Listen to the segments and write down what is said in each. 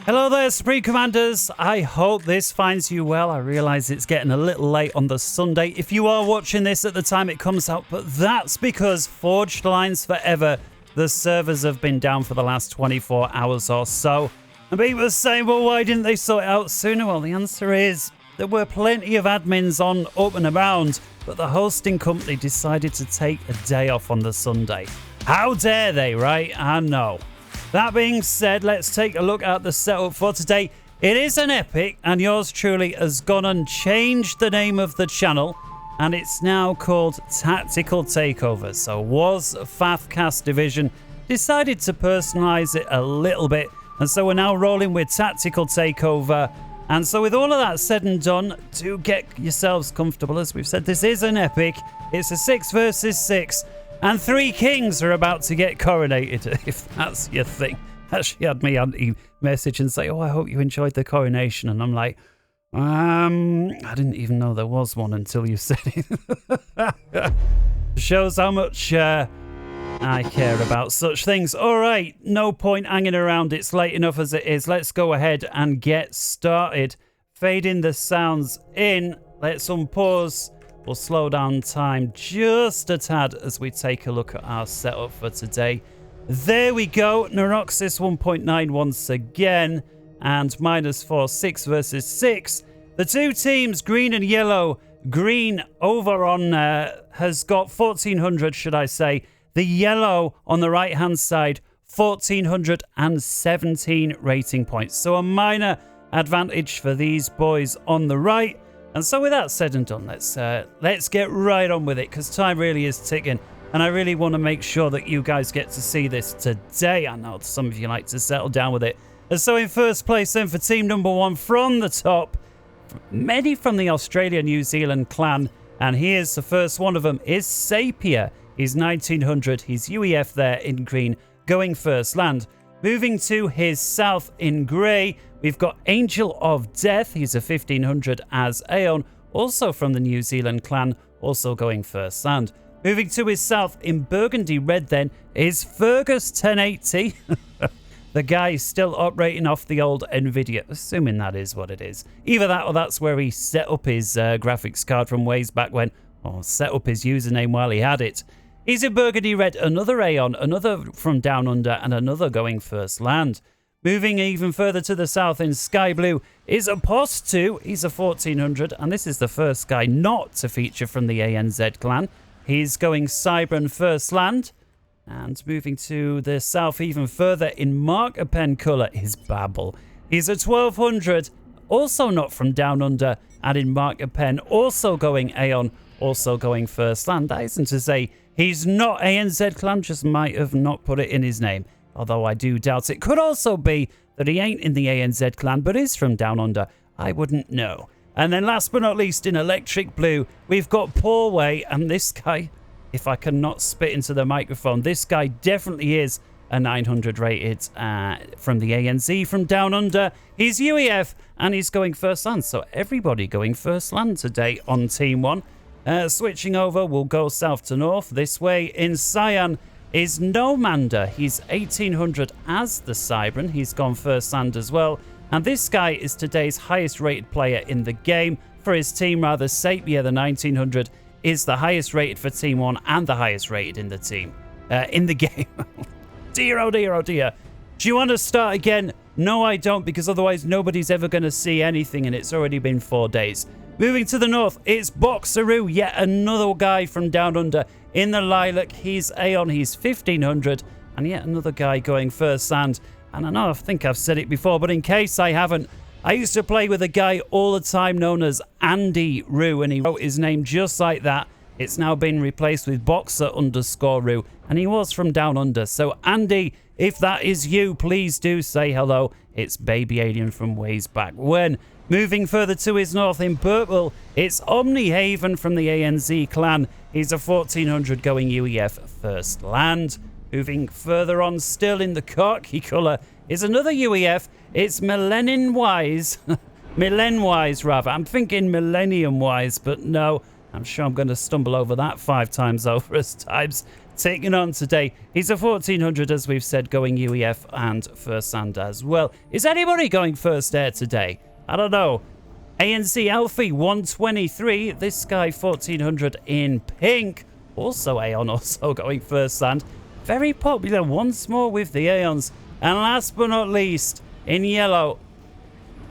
Hello there, Supreme Commanders. I hope this finds you well. I realise it's getting a little late on the Sunday if you are watching this at the time it comes out, but that's because Forged Lines Forever, the servers have been down for the last 24 hours or so. And people are saying, well, why didn't they sort it out sooner? Well, the answer is there were plenty of admins on up and around, but the hosting company decided to take a day off on the Sunday. How dare they, right? I know. That being said, let's take a look at the setup for today. It is an epic, and yours truly has gone and changed the name of the channel, and it's now called Tactical Takeover. So was FAF Cast Division decided to personalize it a little bit, and so we're now rolling with Tactical Takeover. And so with all of that said and done, do get yourselves comfortable. As we've said, this is an epic. It's a 6 versus 6. And 3 kings are about to get coronated, if that's your thing. Actually had me auntie message and say, oh, I hope you enjoyed the coronation. And I'm like, I didn't even know there was one until you said it. Shows how much I care about such things. All right, no point hanging around. It's late enough as it is. Let's go ahead and get started. Fading the sounds in. Let's unpause. We'll slow down time just a tad as we take a look at our setup for today. There we go. Neuroxis 1.9 once again. And -4, 6 versus 6. The two teams, green and yellow. Green over on has got 1400, should I say. The yellow on the right-hand side, 1417 rating points. So a minor advantage for these boys on the right. And so with that said and done, let's get right on with it, because time really is ticking. And I really want to make sure that you guys get to see this today. I know some of you like to settle down with it. And so in first place then for team number 1 from the top, many from the Australia-New Zealand clan. And here's the first one of them is Sapir. He's 1900. He's UEF there in green, going first land. Moving to his south in grey, we've got Angel of Death. He's a 1500 as Aeon, also from the New Zealand clan, also going first land. Moving to his south in burgundy red then is Fergus 1080. The guy is still operating off the old Nvidia, assuming that is what it is. Either that or that's where he set up his graphics card from ways back when, or set up his username while he had it. He's in burgundy red, another Aeon, another from down under, and another going first land. Moving even further to the south in sky blue is Apost 2. He's a 1400, and this is the first guy not to feature from the ANZ clan. He's going Cybran first land. And moving to the south even further in marker pen colour is Babel. He's a 1200, also not from down under, and in marker pen, also going Aeon, also going first land. That isn't to say he's not ANZ clan, just might have not put it in his name. Although I do doubt it. Could also be that he ain't in the ANZ clan, but is from down under. I wouldn't know. And then last but not least, in electric blue, we've got Paulway. And this guy, if I cannot spit into the microphone, this guy definitely is a 900 rated from the ANZ, from down under. He's UEF, and he's going first land. So everybody going first land today on Team 1. Switching over, we'll go south to north. This way in Cyan is Nomander. He's 1800 as the Cybran. He's gone first land as well. And this guy is today's highest rated player in the game. For his team, rather, Sapir, the 1900, is the highest rated for Team 1 and the highest rated in the team. In the game. Dear, oh dear, oh dear. Do you want to start again? No, I don't, because otherwise nobody's ever going to see anything, and it's already been 4 days. Moving to the north, it's Boxeroo, yet another guy from down under. In the lilac, he's Aeon, he's 1500, and yet another guy going first land. And I know, I think I've said it before, but in case I haven't, I used to play with a guy all the time known as Andy Roo, and he wrote his name just like that. It's now been replaced with Boxer_Roo, and he was from down under. So Andy, if that is you, please do say hello. It's Baby Alien from ways back when. Moving further to his north in purple, it's Omnihaven from the ANZ clan. He's a 1400 going UEF first land. Moving further on still in the khaki colour is another UEF. It's Millennium Wise. Millennium Wise, rather. I'm thinking Millennium Wise, but no. I'm sure I'm going to stumble over that 5 times over as times. taking on today. He's a 1400, as we've said, going UEF and first hand as well. Is anybody going first air today? I don't know. ANC Alfie 123. This guy 1400 in pink. Also Aeon also going first hand. Very popular once more with the Aeons. And last but not least, in yellow,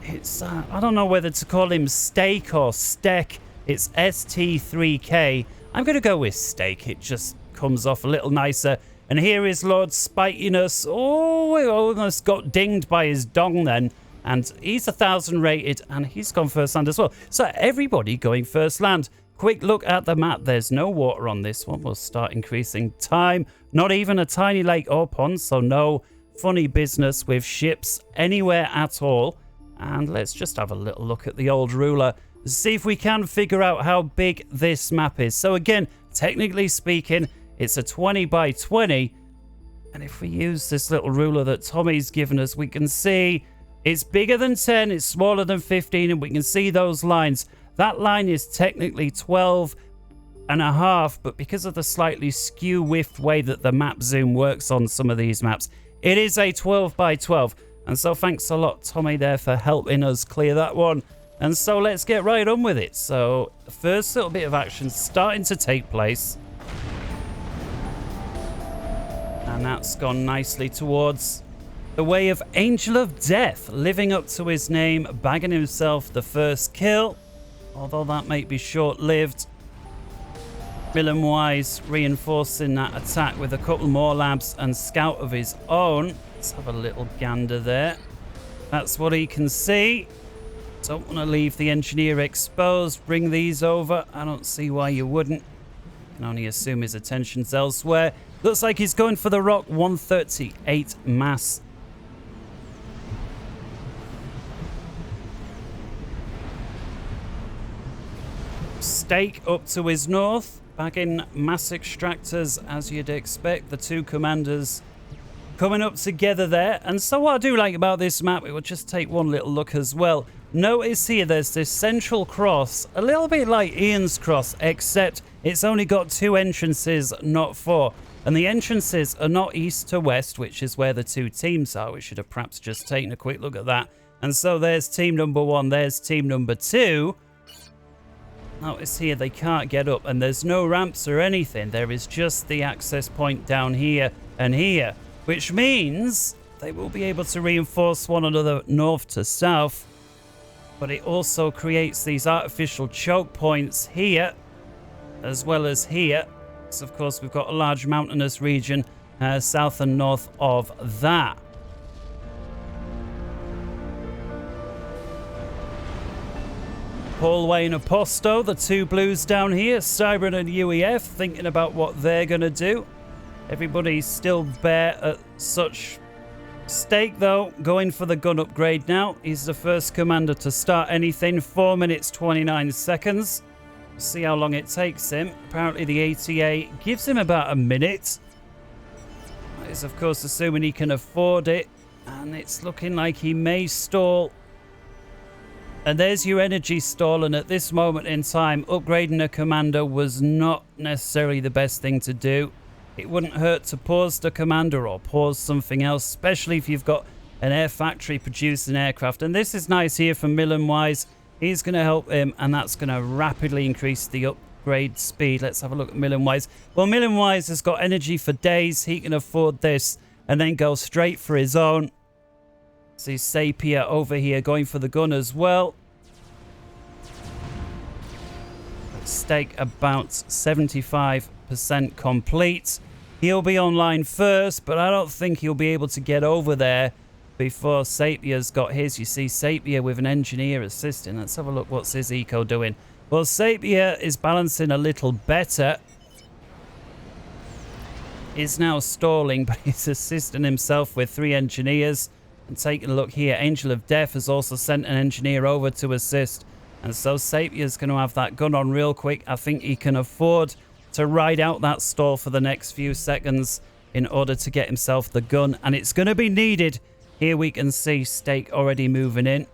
it's I don't know whether to call him Steak or Steck. It's ST3K. I'm going to go with Steak. It just comes off a little nicer. And here is Lord Spitiness. Oh, we almost got dinged by his dong then. And he's 1,000 rated, and he's gone first land as well. So everybody going first land. Quick look at the map. There's no water on this one. We'll start increasing time. Not even a tiny lake or pond, so no funny business with ships anywhere at all. And let's just have a little look at the old ruler. See if we can figure out how big this map is. So again, technically speaking, it's a 20 by 20. And if we use this little ruler that Tommy's given us, we can see it's bigger than 10, it's smaller than 15, and we can see those lines. That line is technically 12 and a half, but because of the slightly skew-whiffed way that the map zoom works on some of these maps, it is a 12 by 12. And so thanks a lot, Tommy, there for helping us clear that one. And so let's get right on with it. So the first little bit of action starting to take place. And that's gone nicely towards the way of Angel of Death, living up to his name, bagging himself the first kill. Although that might be short-lived. Willem Wise reinforcing that attack with a couple more labs and scout of his own. Let's have a little gander there. That's what he can see. Don't want to leave the engineer exposed. Bring these over. I don't see why you wouldn't. Can only assume his attention's elsewhere. Looks like he's going for the rock. 138 mass. Stake up to his north. Bagging mass extractors as you'd expect. The two commanders coming up together there. And so what I do like about this map, we will just take one little look as well. Notice here there's this central cross, a little bit like Ian's cross, except it's only got two entrances, not four. And the entrances are not east to west, which is where the two teams are. We should have perhaps just taken a quick look at that. And so there's team number one, there's team number two. Notice here they can't get up, and there's no ramps or anything. There is just the access point down here and here, which means they will be able to reinforce one another north to south. But it also creates these artificial choke points here, as well as here. So of course, we've got a large mountainous region south and north of that. Hallway and Aposto, the two blues down here, Cybran and UEF, thinking about what they're going to do. Everybody's still bare at such stake, though. Going for the gun upgrade now. He's the first commander to start anything. 4 minutes, 29 seconds. See how long it takes him. Apparently the ATA gives him about a minute. That is, of course, assuming he can afford it. And it's looking like he may stall. And there's your energy stall, and at this moment in time, upgrading a commander was not necessarily the best thing to do. It wouldn't hurt to pause the commander or pause something else, especially if you've got an air factory producing aircraft. And this is nice here from Millen Wise. He's going to help him, and that's going to rapidly increase the upgrade speed. Let's have a look at Millen Wise. Well, Millen Wise has got energy for days. He can afford this and then go straight for his own. See Sapir over here going for the gun as well. Stake about 75% complete. He'll be online first, but I don't think he'll be able to get over there before Sapir's got his. You see Sapir with an engineer assisting. Let's have a look. What's his eco doing? Well, Sapir is balancing a little better. He's now stalling, but he's assisting himself with 3 engineers. And taking a look here, Angel of Death has also sent an engineer over to assist. And so Sapir's going to have that gun on real quick. I think he can afford to ride out that stall for the next few seconds in order to get himself the gun. And it's going to be needed. Here we can see Stake already moving in.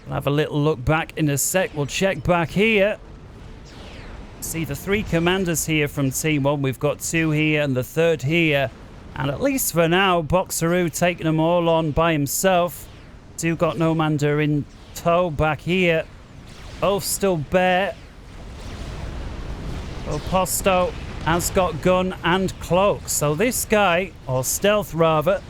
We'll have a little look back in a sec. We'll check back here. See the 3 commanders here from Team 1. We've got 2 here and the 3rd here. And at least for now, Boxeroo taking them all on by himself. 2 got Nomander in tow back here. Both still bare. Oposto has got gun and cloak. So this guy, or stealth rather.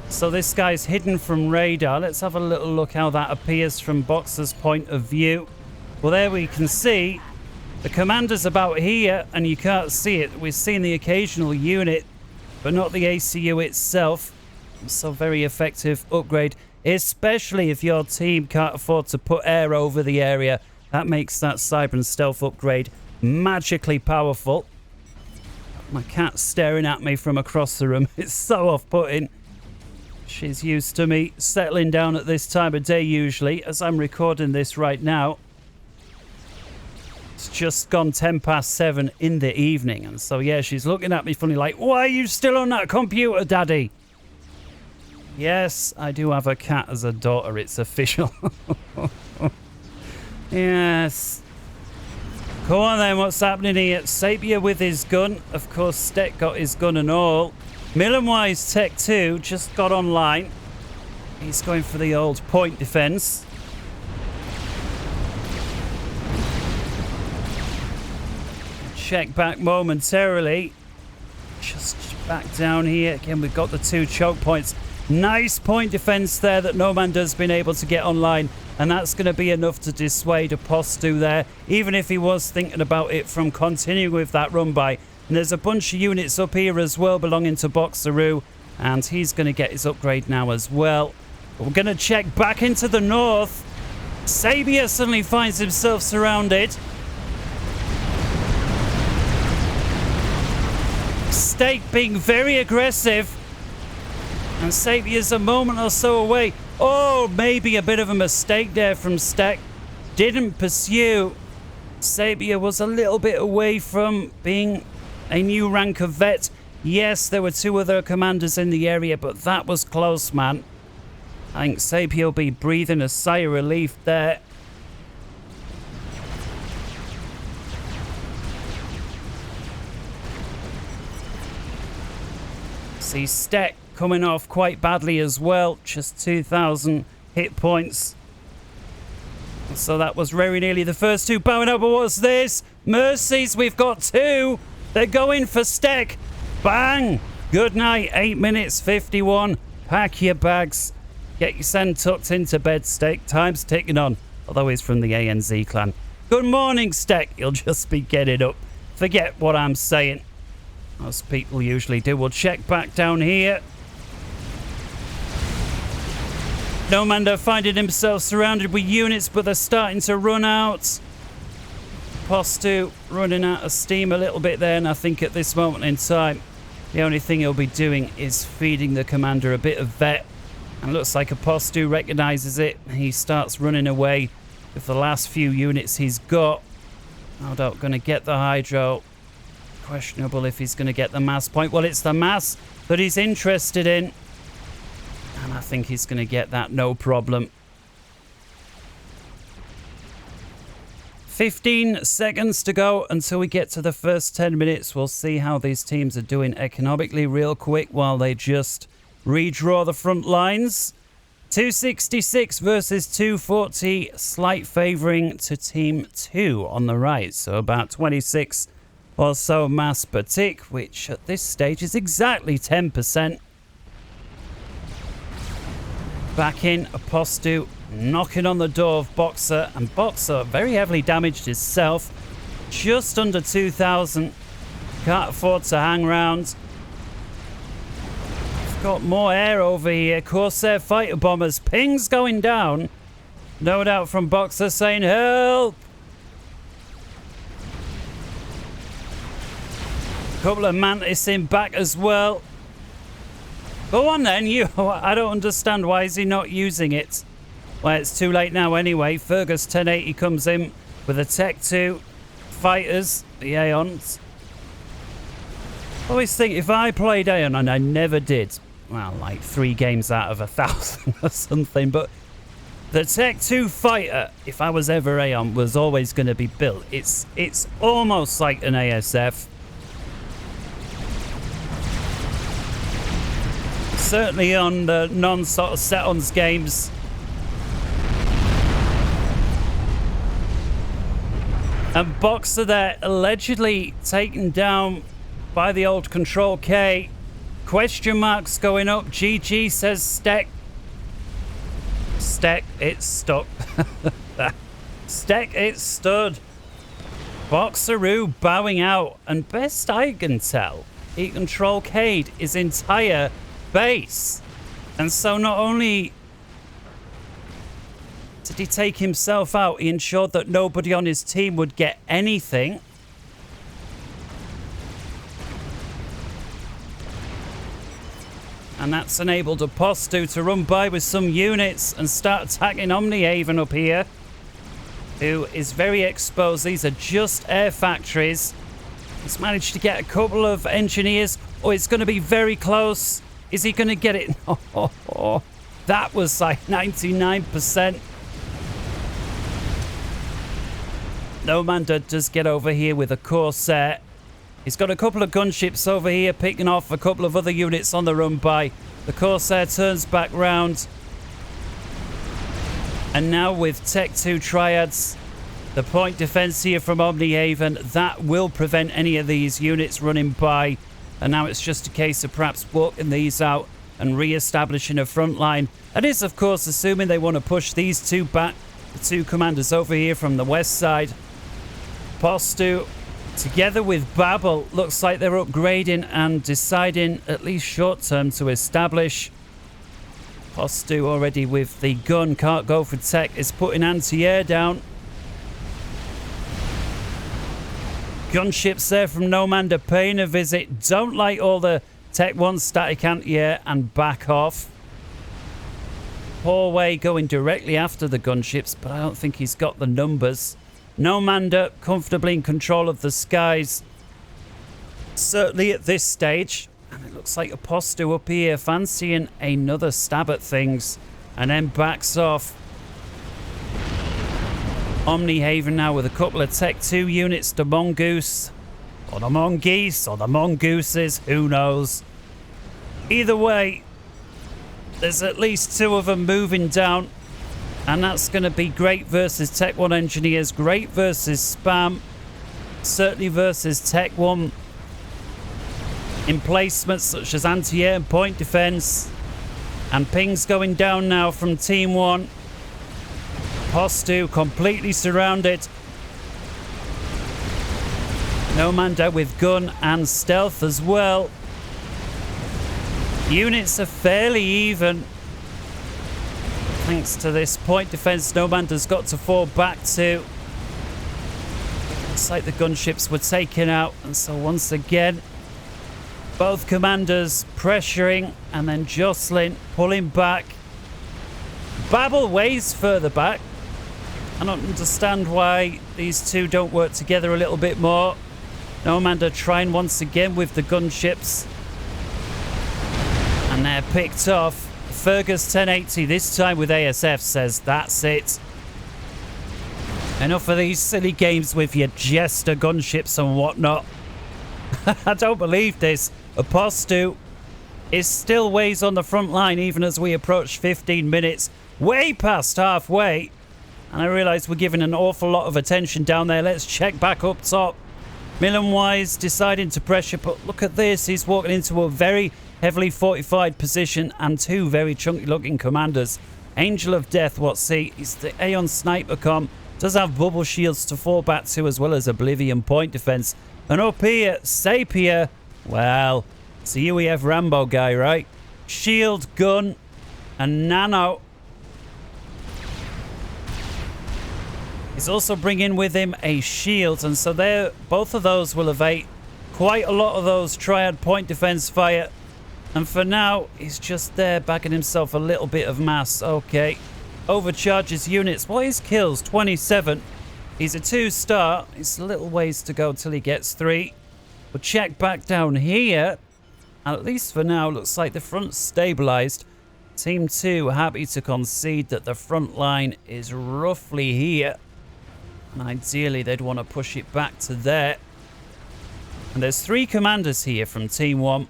So this guy's hidden from radar. Let's have a little look how that appears from Boxer's point of view. Well, there we can see the commander's about here, and you can't see it. We've seen the occasional unit, but not the ACU itself. So very effective upgrade, especially if your team can't afford to put air over the area. That makes that cyber and stealth upgrade magically powerful. My cat's staring at me from across the room. It's so off-putting. She's used to me settling down at this time of day usually, as I'm recording this right now. It's just gone 7:10 in the evening, and so yeah, she's looking at me funny like, why are you still on that computer, Daddy? Yes, I do have a cat as a daughter, it's official. Yes. Come on then, what's happening here? Sapia with his gun. Of course, Steck got his gun and all. Millenwise Tech 2 just got online. He's going for the old point defense. Check back momentarily. Just back down here. Again, we've got the 2 choke points. Nice point defense there that Nomander's been able to get online. And that's going to be enough to dissuade Apostu there, even if he was thinking about it from continuing with that run by. And there's a bunch of units up here as well belonging to Boxeroo. And he's going to get his upgrade now as well. But we're going to check back into the north. Sabia suddenly finds himself surrounded. Steak being very aggressive. And Sabia's a moment or so away. Oh, maybe a bit of a mistake there from Steck. Didn't pursue. Sabia was a little bit away from being a new rank of vet. Yes, there were 2 other commanders in the area, but that was close, man. I think Sabia will be breathing a sigh of relief there. See Steck coming off quite badly as well. Just 2,000 hit points. So that was very nearly the first 2 bowing out. But what's this? Mercies, we've got 2. They're going for Steck. Bang! Good night. 8 minutes 51. Pack your bags. Get your son tucked into bed, Steck. Time's ticking on. Although he's from the ANZ clan. Good morning, Steck. You'll just be getting up. Forget what I'm saying. Most people usually do. We'll check back down here. Nomander finding himself surrounded with units, but they're starting to run out. Postu running out of steam a little bit there, and I think at this moment in time, the only thing he'll be doing is feeding the commander a bit of vet. And looks like Apostu recognizes it. He starts running away with the last few units he's got. No doubt going to get the Hydro. Questionable if he's going to get the mass point. Well, it's the mass that he's interested in. And I think he's going to get that, no problem. 15 seconds to go until we get to the first 10 minutes. We'll see how these teams are doing economically real quick while they just redraw the front lines. 266 versus 240. Slight favouring to Team 2 on the right. So about 26 or so mass per tick, which at this stage is exactly 10%. Back in, Apostu knocking on the door of Boxer, and Boxer very heavily damaged himself. Just under 2,000. Can't afford to hang round. We've got more air over here. Corsair fighter bombers. Pings going down. No doubt from Boxer saying help. Couple of Mantis in back as well. Go on then, you. I don't understand. Why is he not using it? Well, it's too late now anyway. Fergus 1080 comes in with a Tech 2 fighters, the Aeons. I always think if I played Aeon, and I never did, well, like 3 games out of 1,000 or something, but The Tech 2 fighter, if I was ever Aeon, was always going to be built. It's almost like an ASF. Certainly on the non-sort of set-ons games. And Boxer there allegedly taken down by the old Control K. Question marks going up. GG says Steck. Steck, it's stuck. Steck, it stood. Boxeroo bowing out. And best I can tell, he Control K'd his entire base. And so not only did he take himself out, he ensured that nobody on his team would get anything. And that's enabled Apostu to run by with some units and start attacking Omnihaven up here, who is very exposed. These are just air factories. He's managed to get a couple of engineers. Oh, it's going to be very close. Is he going to get it? Oh, that was like 99%. Nomanda does get over here with a Corsair. He's got a couple of gunships over here picking off a couple of other units on the run by. The Corsair turns back round. And now with Tech 2 Triads, the point defense here from Omnihaven, that will prevent any of these units running by. And now it's just a case of perhaps walking these out and re-establishing a front line. That is, of course, assuming they want to push these two back, the two commanders over here from the west side. Postu, together with Babel, looks like they're upgrading and deciding, at least short term, to establish. Postu already with the gun, can't go for tech, is putting anti-air down. Gunships there from Nomanda paying a visit. Don't like all the Tech 1 static anti-air and back off. Poor way going directly after the gunships, but I don't think he's got the numbers. Nomanda comfortably in control of the skies. Certainly at this stage. And it looks like Apostu up here fancying another stab at things. And then backs off. Omnihaven now with a couple of Tech 2 units to Mongoose. Or the Mongeese, or the Mongooses, who knows. Either way, there's at least two of them moving down. And that's going to be great versus Tech 1 engineers. Great versus spam. Certainly versus Tech 1 emplacements such as anti-air and point defense. And pings going down now from Team 1. Postu completely surrounded. Nomanda with gun and stealth as well. Units are fairly even. Thanks to this point defense, Nomanda's got to fall back to. Looks like the gunships were taken out, and so once again, both commanders pressuring and then jostling, pulling back. Babel ways further back. I don't understand why these two don't work together a little bit more. Nomanda trying once again with the gunships. And they're picked off. Fergus 1080 this time with ASF says that's it. Enough of these silly games with your jester gunships and whatnot. I don't believe this. Apostu is still ways on the front line even as we approach 15 minutes. Way past halfway. And I realise we're giving an awful lot of attention down there. Let's check back up top. Millen Wise deciding to pressure, but look at this. He's walking into a very heavily fortified position and two very chunky looking commanders. Angel of Death, what's he? He's the Aeon Sniper Com. Does have bubble shields to fall back to as well as Oblivion point defense. And up here, Sapir. Well, it's the UEF Rambo guy, right? Shield, gun, and nano. He's also bringing with him a shield, and so there, both of those will evade quite a lot of those triad point defense fire. And for now, he's just there bagging himself a little bit of mass. Okay, overcharges units. What is kills? 27. He's a 2-star. It's a little ways to go till he gets 3. We'll check back down here. And at least for now, looks like the front's stabilized. Team 2 happy to concede that the front line is roughly here. And ideally, they'd want to push it back to there. And there's 3 commanders here from Team 1.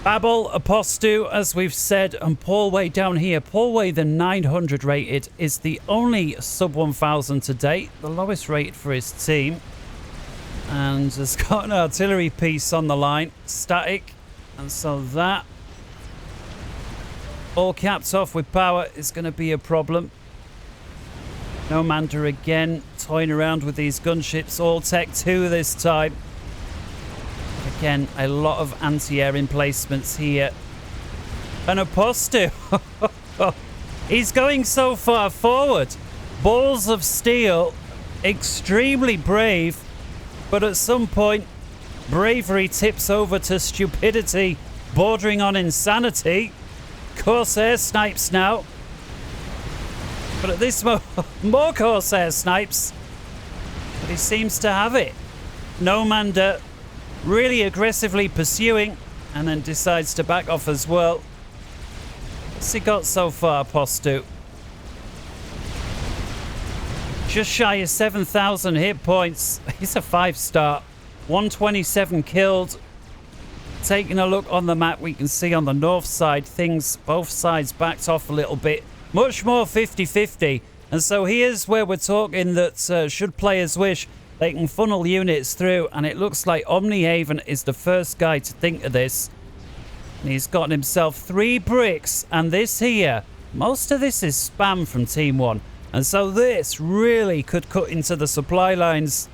Babel, Apostu, as we've said, and Paulway down here. Paulway, the 900 rated, is the only sub 1000 to date, the lowest rated for his team. And has got an artillery piece on the line, static. And so that, all capped off with power, is going to be a problem. No Manda again, toying around with these gunships, all Tech 2 this time. Again, a lot of anti-air emplacements here. And Apostu, he's going so far forward. Balls of steel, extremely brave, but at some point, bravery tips over to stupidity, bordering on insanity. Corsair snipes now. But at this moment, more Corsair snipes. But he seems to have it. No Manda really aggressively pursuing, and then decides to back off as well. What's he got so far, Apostu? Just shy of 7,000 hit points. He's a 5-star. 127 killed. Taking a look on the map, we can see on the north side, things, both sides backed off a little bit. Much more 50-50. And so here's where we're talking that should players wish, they can funnel units through. And it looks like Omnihaven is the first guy to think of this. And he's gotten himself 3 bricks. And this here, most of this is spam from Team 1. And so this really could cut into the supply lines.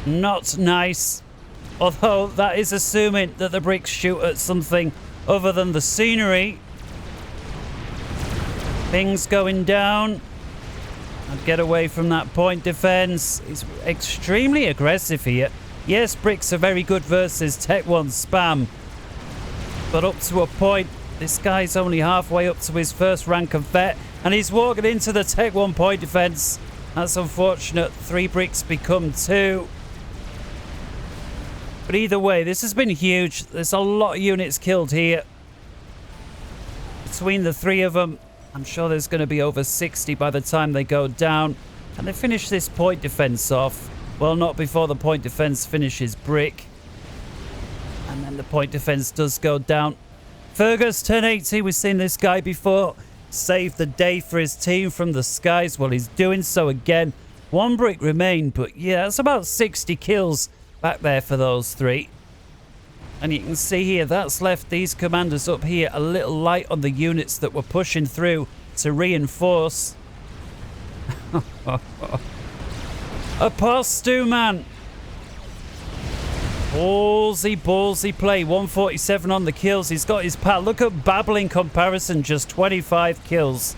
Not nice. Although that is assuming that the bricks shoot at something other than the scenery. Things going down. And get away from that point defense. He's extremely aggressive here. Yes, bricks are very good versus Tech 1 spam. But up to a point, this guy's only halfway up to his first rank of vet. And he's walking into the Tech 1 point defense. That's unfortunate. 3 bricks become 2. But either way, this has been huge. There's a lot of units killed here. Between the 3 of them, I'm sure there's going to be over 60 by the time they go down. And they finish this point defense off. Well, not before the point defense finishes brick. And then the point defense does go down. Fergus, 1080, we've seen this guy before. Saved the day for his team from the skies. Well, he's doing so again. 1 brick remained, but yeah, that's about 60 kills back there for those 3. And you can see here, that's left these commanders up here a little light on the units that were pushing through to reinforce. Apostu, man. Ballsy play. 147 on the kills. He's got his pal. Look at Babel in comparison. Just 25 kills.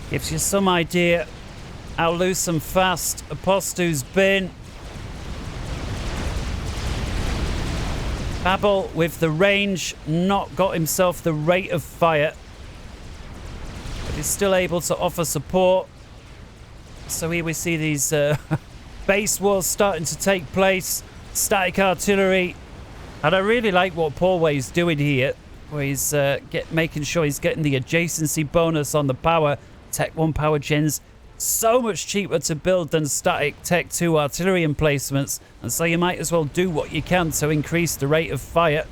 Gives you some idea how loose and fast Apostu's been. Babel with the range, not got himself the rate of fire. But he's still able to offer support. So here we see these base wars starting to take place. Static artillery. And I really like what Paulway's doing here. Where he's making sure he's getting the adjacency bonus on the power. Tech 1 power gens. So much cheaper to build than static Tech 2 artillery emplacements. And so you might as well do what you can to increase the rate of fire.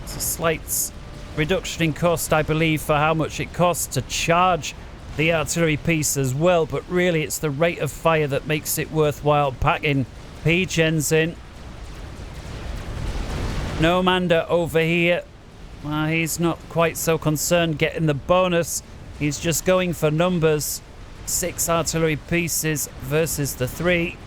It's a slight reduction in cost, I believe, for how much it costs to charge the artillery piece as well. But really, it's the rate of fire that makes it worthwhile packing P-gens in. No Manda over here. Well, he's not quite so concerned getting the bonus. He's just going for numbers. 6 artillery pieces versus the 3.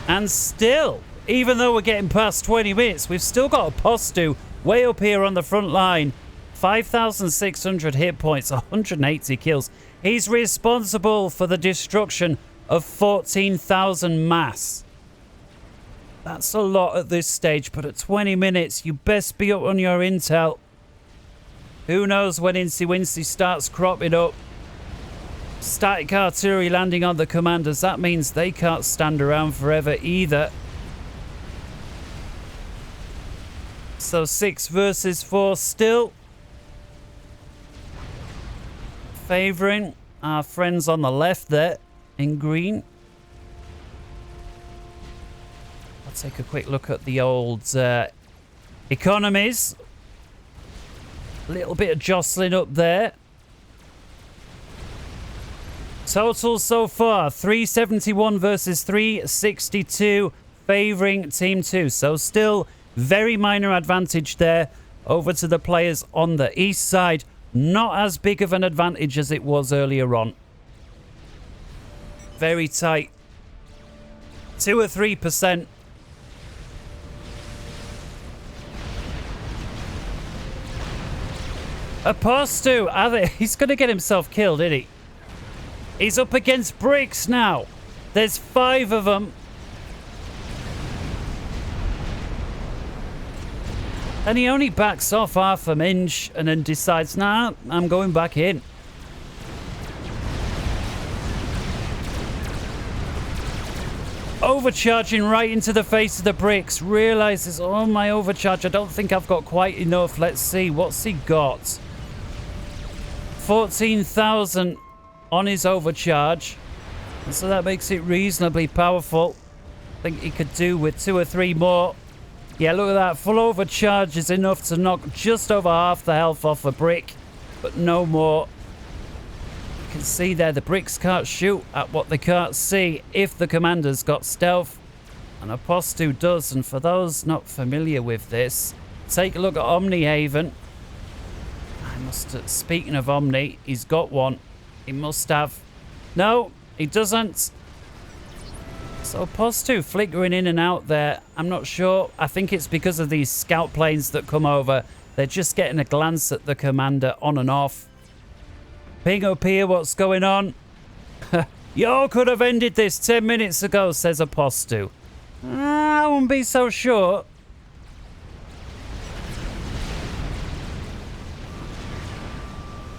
And still, even though we're getting past 20 minutes, we've still got Apostu way up here on the front line. 5,600 hit points, 180 kills. He's responsible for the destruction of 14,000 mass. That's a lot at this stage, but at 20 minutes, you best be up on your intel. Who knows when Incy Wincy starts cropping up. Static artillery landing on the commanders. That means they can't stand around forever either. So 6 versus 4 still. Favouring our friends on the left there in green. I'll take a quick look at the old economies. A little bit of jostling up there. Total so far, 371 versus 362, favouring Team 2. So still very minor advantage there over to the players on the east side. Not as big of an advantage as it was earlier on. Very tight. 2 or 3%. Apostu, he's going to get himself killed, isn't he? He's up against bricks now. There's 5 of them. And he only backs off half an inch and then decides, nah, I'm going back in. Overcharging right into the face of the bricks. Realizes, oh, my overcharge, I don't think I've got quite enough. Let's see, what's he got? 14,000 on his overcharge. And so that makes it reasonably powerful. I think he could do with 2 or 3 more. Yeah, look at that. Full overcharge is enough to knock just over half the health off a brick, but no more. You can see there the bricks can't shoot at what they can't see if the commander's got stealth. And Apostu does. And for those not familiar with this, take a look at Omnihaven. Speaking of Omni, he's got one. He must have. No, he doesn't. So Apostu flickering in and out there. I'm not sure. I think it's because of these scout planes that come over. They're just getting a glance at the commander on and off. Ping up here, what's going on? You could have ended this 10 minutes ago, says Apostu. I won't be so sure.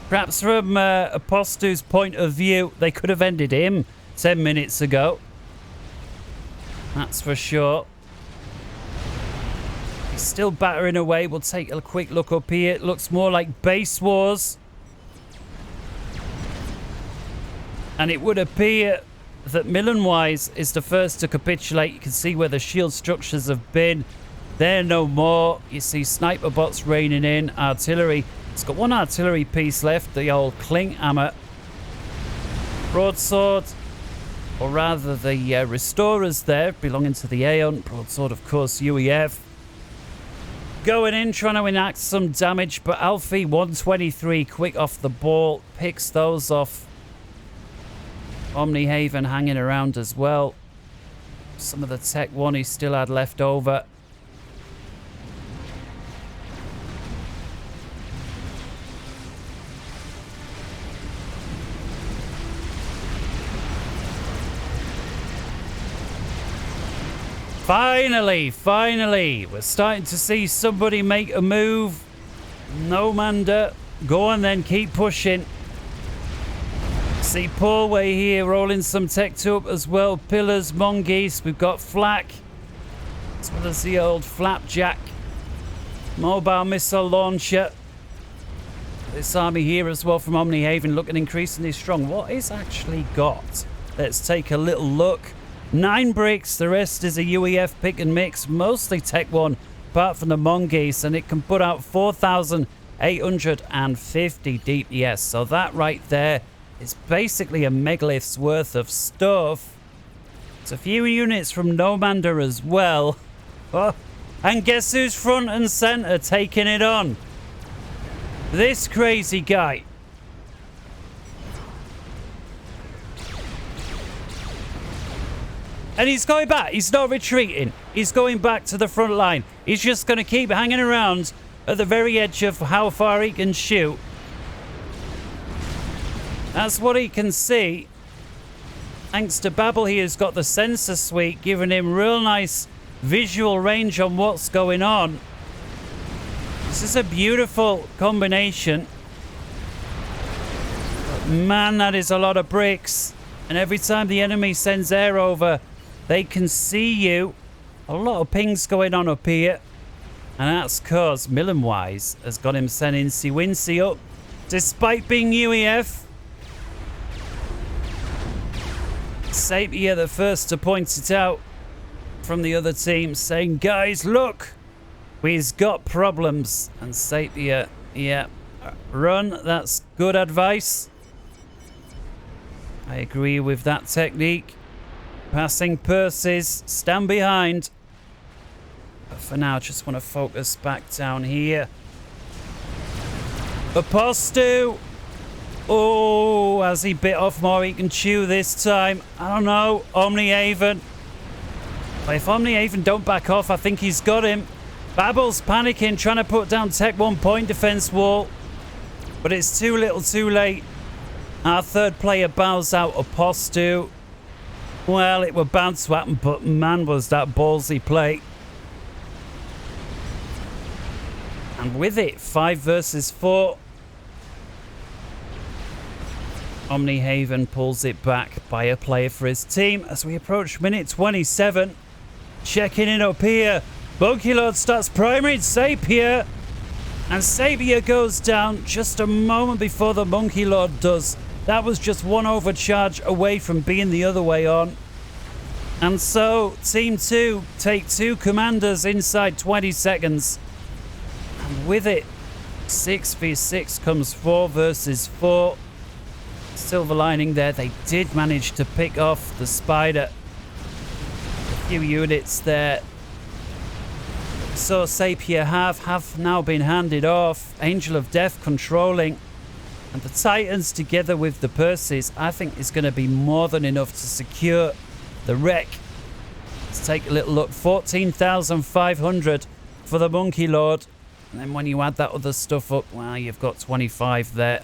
Perhaps from Apostu's point of view, they could have ended him 10 minutes ago. That's for sure. He's still battering away. We'll take a quick look up here. It looks more like base wars. And it would appear that Millenwise is the first to capitulate. You can see where the shield structures have been. They're no more. You see sniper bots raining in. Artillery. It's got 1 artillery piece left. The old Kling hammer. Broadsword. Or rather, the restorers there belonging to the Aeon. Broadsword, of course, UEF. Going in, trying to enact some damage. But Alfie, 123, quick off the ball. Picks those off. Omnihaven hanging around as well. Some of the Tech 1 he still had left over. Finally, we're starting to see somebody make a move. Nomander, go on then, keep pushing. See Paulway here rolling some tech to up as well. Pillars, Mongoose, we've got Flak, as well as the old Flapjack. Mobile missile launcher. This army here as well from Omnihaven looking increasingly strong. What is actually got? Let's take a little look. 9 bricks, the rest is a UEF pick and mix, mostly Tech 1, apart from the Mongoose, and it can put out 4,850 DPS. So that right there is basically a megalith's worth of stuff. It's a few units from Nomander as well. Oh, and guess who's front and center taking it on? This crazy guy. And he's going back. He's not retreating. He's going back to the front line. He's just going to keep hanging around at the very edge of how far he can shoot. That's what he can see. Thanks to Babel, he has got the sensor suite, giving him real nice visual range on what's going on. This is a beautiful combination. But Man, that is a lot of bricks. And every time the enemy sends air over, they can see you. A lot of pings going on up here. And that's because Millenwise has got him sending Siwinsi up, despite being UEF. Sapia the first to point it out from the other team, saying, guys, look, we've got problems. And Sapia, yeah, run, that's good advice. I agree with that technique. Passing purses, stand behind. But for now, I just want to focus back down here. Apostu! Oh, has he bit off more he can chew this time? I don't know. Omnihaven. But if Omnihaven don't back off, I think he's got him. Babble's panicking, trying to put down Tech 1 point defense wall. But it's too little too late. Our third player bows out. Apostu. Well, it were bound to happen, but man, was that ballsy play. And with it, 5 versus 4. Omnihaven pulls it back by a player for his team as we approach minute 27. Checking in up here. Monkey Lord starts priming Sapia. And Sapia goes down just a moment before the Monkey Lord does. That was just one overcharge away from being the other way on. And so, Team 2 take 2 commanders inside 20 seconds. And with it, 6v6 comes 4 versus 4. Silver lining there, they did manage to pick off the Spider. A few units there. So Sapia have now been handed off. Angel of Death controlling. And the Titans together with the Percies, I think is going to be more than enough to secure the wreck. Let's take a little look. 14,500 for the Monkey Lord. And then when you add that other stuff up, well, you've got 25 there.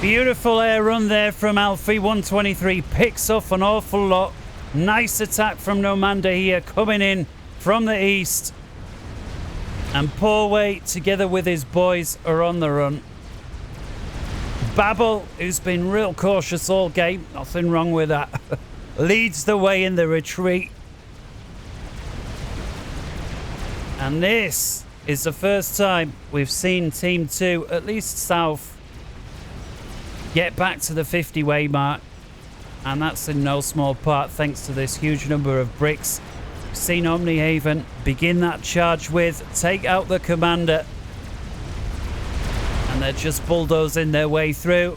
Beautiful air run there from Alfie. 123 picks off an awful lot. Nice attack from Nomanda here, coming in from the east. And Porway, together with his boys, are on the run. Babel, who's been real cautious all game, nothing wrong with that, leads the way in the retreat. And this is the first time we've seen Team 2, at least south, get back to the 50-way mark. And that's in no small part thanks to this huge number of bricks. We've seen Omnihaven begin that charge with, take out the commander. And they're just bulldozing their way through.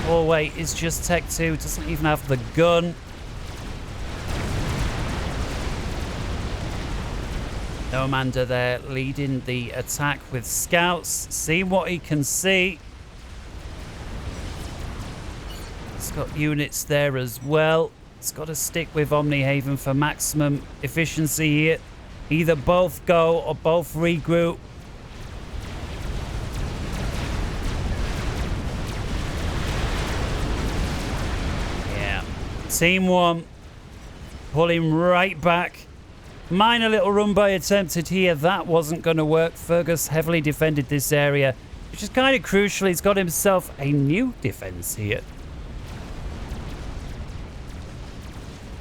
Oh wait, it's just Tech 2, doesn't even have the gun. Nomanda there leading the attack with scouts. See what he can see. It's got units there as well. It's got to stick with Omnihaven for maximum efficiency here. Either both go or both regroup. Yeah. Team 1 pulling right back. Minor little run by attempted here. That wasn't going to work. Fergus heavily defended this area, which is kind of crucial. He's got himself a new defense here.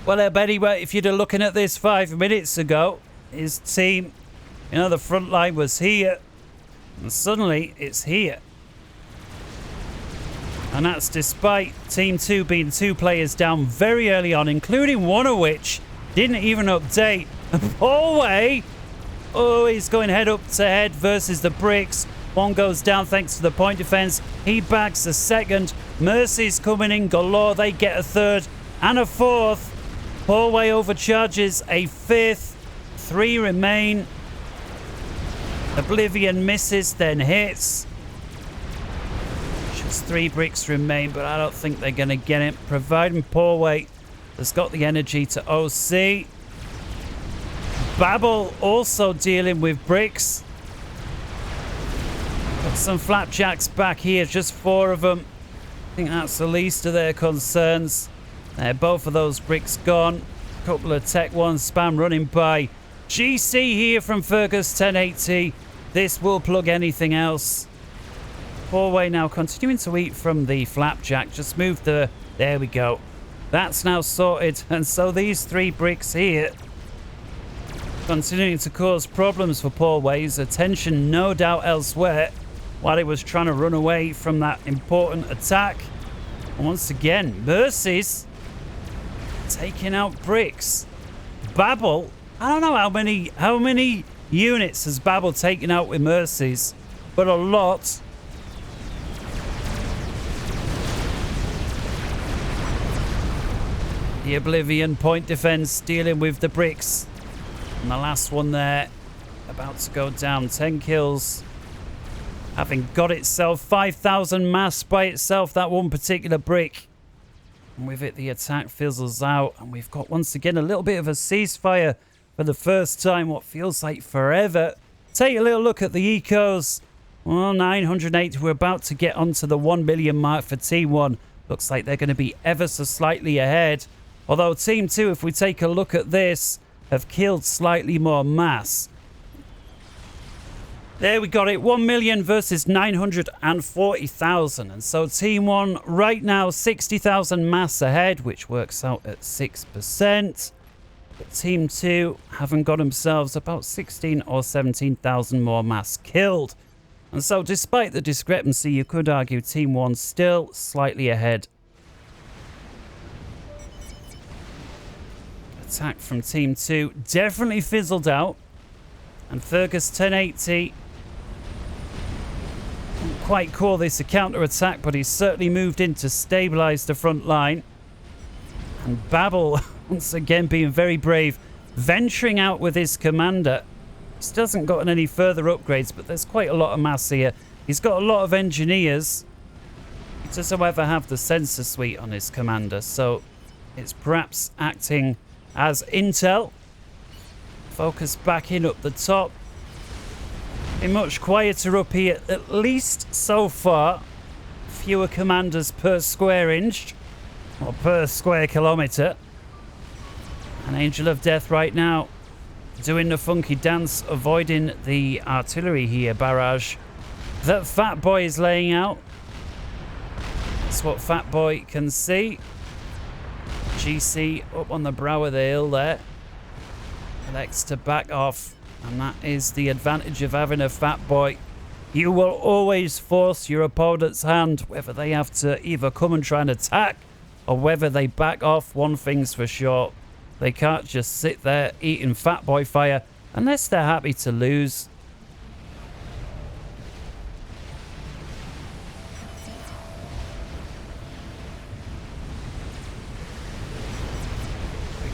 Well, I bet if you'd have looking at this 5 minutes ago, his team, you know, the front line was here, and suddenly it's here. And that's despite Team 2 being 2 players down very early on, including one of which didn't even update. Porway, oh, he's going head up to head versus the bricks. One goes down thanks to the point defense. He bags the second. Mercy's coming in galore. They get a third and a fourth. Porway overcharges a fifth. 3 remain. Oblivion misses, then hits. Just 3 bricks remain, but I don't think they're going to get it. Providing Porway has got the energy to OC. Babel also dealing with bricks. Got some flapjacks back here, just 4 of them. I think that's the least of their concerns. Both of those bricks gone. Couple of Tech 1 spam running by. GC here from Fergus 1080. This will plug anything else. Four-way now continuing to eat from the flapjack. Just move the... There we go. That's now sorted. And so these 3 bricks here continuing to cause problems for Paul Ways. Attention no doubt elsewhere while he was trying to run away from that important attack. And once again, Mercies taking out bricks. Babel, I don't know how many units has Babel taken out with Mercies, but a lot. The Oblivion point defense dealing with the bricks. And the last one there about to go down. 10 kills. Having got itself 5,000 mass by itself, that one particular brick. And with it, the attack fizzles out. And we've got, once again, a little bit of a ceasefire for the first time, what feels like forever. Take a little look at the ecos. Well, 908, we're about to get onto the 1 million mark for Team 1. Looks like they're going to be ever so slightly ahead. Although Team 2, if we take a look at this, have killed slightly more mass. There we got it, 1 million versus 940,000. And so Team 1 right now 60,000 mass ahead, which works out at 6%. But Team 2 haven't got themselves about 16 or 17,000 more mass killed. And so despite the discrepancy, you could argue Team 1 still slightly ahead. Attack from Team 2 definitely fizzled out. And Fergus 1080 didn't quite call this a counter-attack, but he's certainly moved in to stabilize the front line. And Babel, once again being very brave, venturing out with his commander. He still hasn't gotten any further upgrades, but there's quite a lot of mass here. He's got a lot of engineers. He doesn't ever have the sensor suite on his commander, so it's perhaps acting as intel. Focus back in up the top. Been much quieter up here, at least so far. Fewer commanders per square inch, or per square kilometer. An Angel of Death right now doing the funky dance, avoiding the artillery here barrage that Fat Boy is laying out. That's what Fat Boy can see. GC up on the brow of the hill there. Elects to back off, and that is the advantage of having a Fat Boy. You will always force your opponent's hand, whether they have to either come and try and attack or whether they back off. One thing's for sure, they can't just sit there eating Fat Boy fire unless they're happy to lose.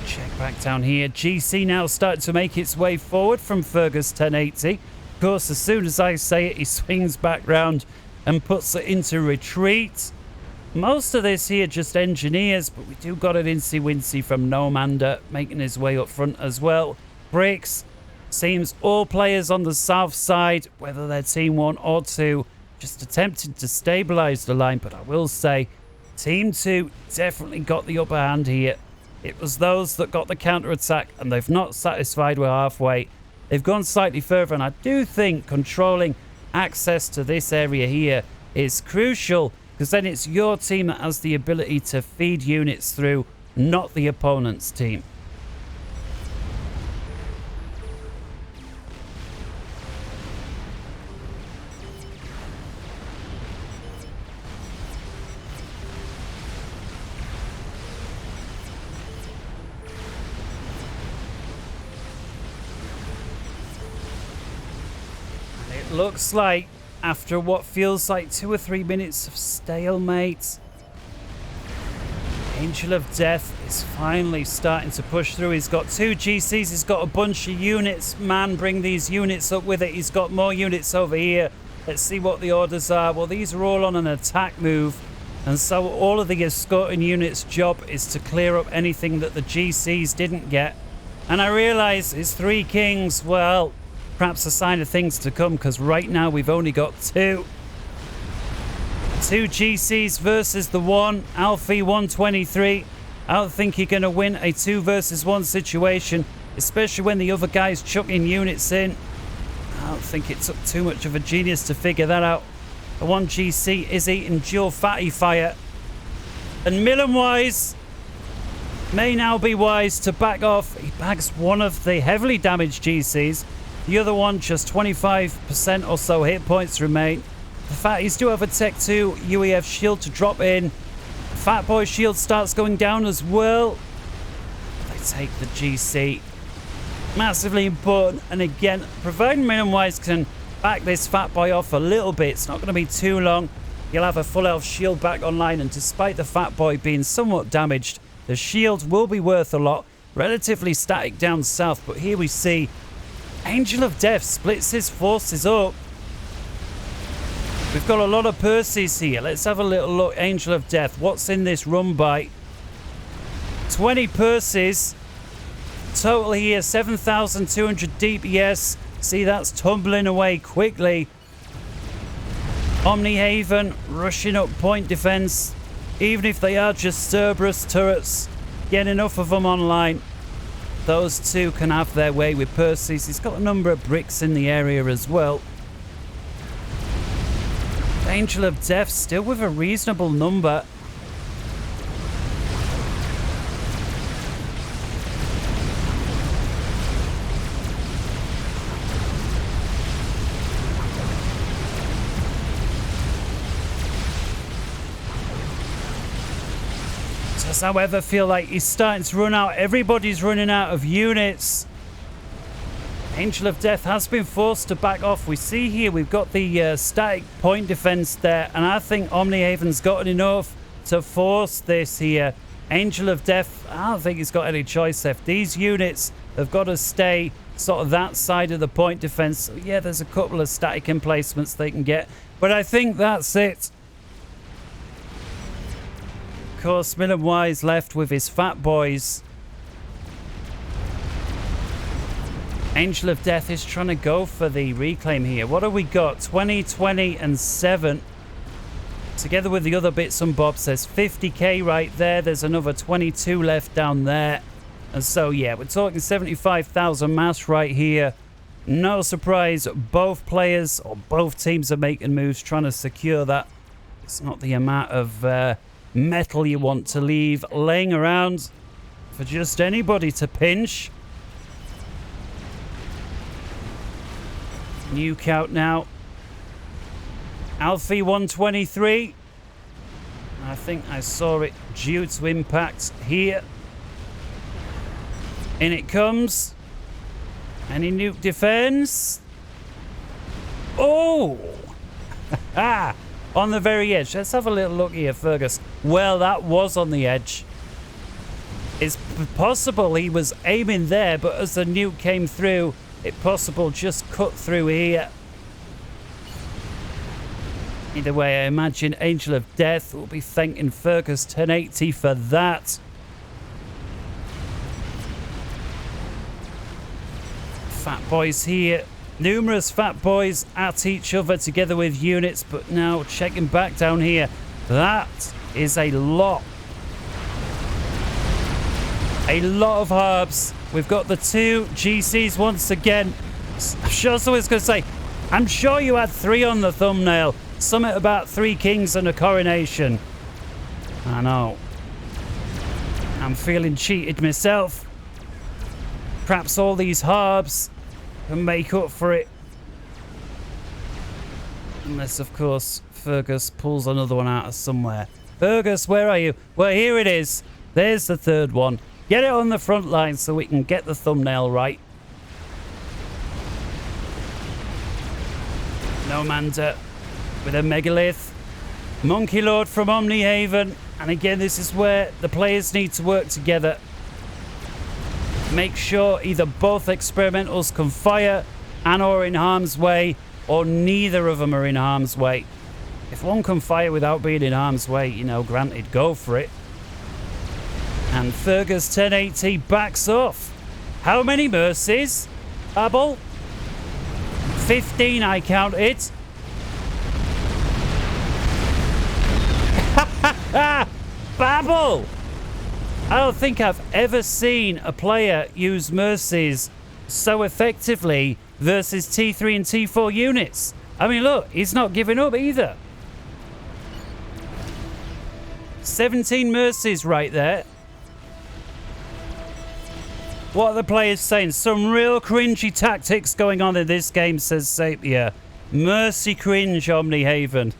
Check back down here. GC now starting to make its way forward from Fergus 1080. Of course, as soon as I say it, he swings back round and puts it into retreat. Most of this here just engineers, but we do got an Incy-Wincy from Nomander making his way up front as well. Bricks. Seems all players on the south side, whether they're Team 1 or 2, just attempted to stabilise the line. But I will say, Team 2 definitely got the upper hand here. It was those that got the counter-attack, and they've not satisfied with halfway. They've gone slightly further, and I do think controlling access to this area here is crucial, because then it's your team that has the ability to feed units through, not the opponent's team. Looks like after what feels like 2 or 3 minutes of stalemate, Angel of Death is finally starting to push through. He's got 2 GCs, he's got a bunch of units. Man, bring these units up with it. He's got more units over here. Let's see what the orders are. Well, these are all on an attack move, and so all of the escorting units' job is to clear up anything that the GCs didn't get. And I realise it's 3 kings. Well, perhaps a sign of things to come, because right now we've only got 2. 2 GCs versus the 1. Alfie 123. I don't think you're going to win a 2 versus 1 situation, especially when the other guy's chucking units in. I don't think it took too much of a genius to figure that out. The 1 GC is eating dual fatty fire. And Millenwise may now be wise to back off. He bags one of the heavily damaged GCs. The other one, just 25% or so hit points remain. The fatties do have a Tech 2 UEF shield to drop in. Fat Boy shield starts going down as well. They take the GC. Massively important. And again, providing Millenwise can back this Fat Boy off a little bit, it's not going to be too long. You'll have a full health shield back online, and despite the Fat Boy being somewhat damaged, the shield will be worth a lot. Relatively static down south, but here we see Angel of Death splits his forces up. We've got a lot of Percys here. Let's have a little look. Angel of Death. What's in this run by? 20 Percys. Total here, 7,200 DPS. See, that's tumbling away quickly. Omnihaven rushing up point defense. Even if they are just Cerberus turrets, get enough of them online. Those two can have their way with Percys. He's got a number of bricks in the area as well. Angel of Death still with a reasonable number. Does, however, feel like he's starting to run out. Everybody's running out of units. Angel of Death has been forced to back off. We see here we've got the static point defense there, and I think Omnihaven's gotten enough to force this here. Angel of Death, I don't think he's got any choice left. These units have got to stay sort of that side of the point defense. So yeah, there's a couple of static emplacements they can get, but I think that's it. Of course, Millenwise left with his Fat Boys. Angel of Death is trying to go for the reclaim here. What have we got? 20, 20, and 7. Together with the other bits and bobs, there's 50k right there. There's another 22 left down there. And so, yeah, we're talking 75,000 mass right here. No surprise, both players or both teams are making moves trying to secure that. It's not the amount of metal you want to leave laying around for just anybody to pinch. Nuke out now. Alfie 123. I think I saw it due to impact here. In it comes. Any nuke defense? Oh! On the very edge. Let's have a little look here, Fergus. Well, that was on the edge. It's possible he was aiming there, but as the nuke came through, it possible just cut through here. Either way, I imagine Angel of Death will be thanking Fergus 1080 for that. Fat Boys here. Numerous Fat Boys at each other together with units, but now checking back down here. That is a lot. A lot of herbs. We've got the 2 GCs once again. I'm sure someone's going to say, I'm sure you had 3 on the thumbnail. Something about 3 kings and a coronation. I know. I'm feeling cheated myself. Perhaps all these herbs can make up for it. Unless, of course, Fergus pulls another one out of somewhere. Fergus, where are you? Well, here it is. There's the 3rd one. Get it on the front line so we can get the thumbnail right. Nomanda with a megalith. Monkey Lord from Omnihaven. And again, this is where the players need to work together. Make sure either both experimentals can fire and or in harm's way, or neither of them are in harm's way. If one can fire without being in harm's way, you know, granted, go for it. And Fergus 1080 backs off. How many mercies? Babble? 15 I counted. Babble! I don't think I've ever seen a player use Mercies so effectively versus T3 and T4 units. I mean, look, he's not giving up either. 17 Mercies right there. What are the players saying? Some real cringy tactics going on in this game, says Sapia. Mercy cringe, Omnihaven.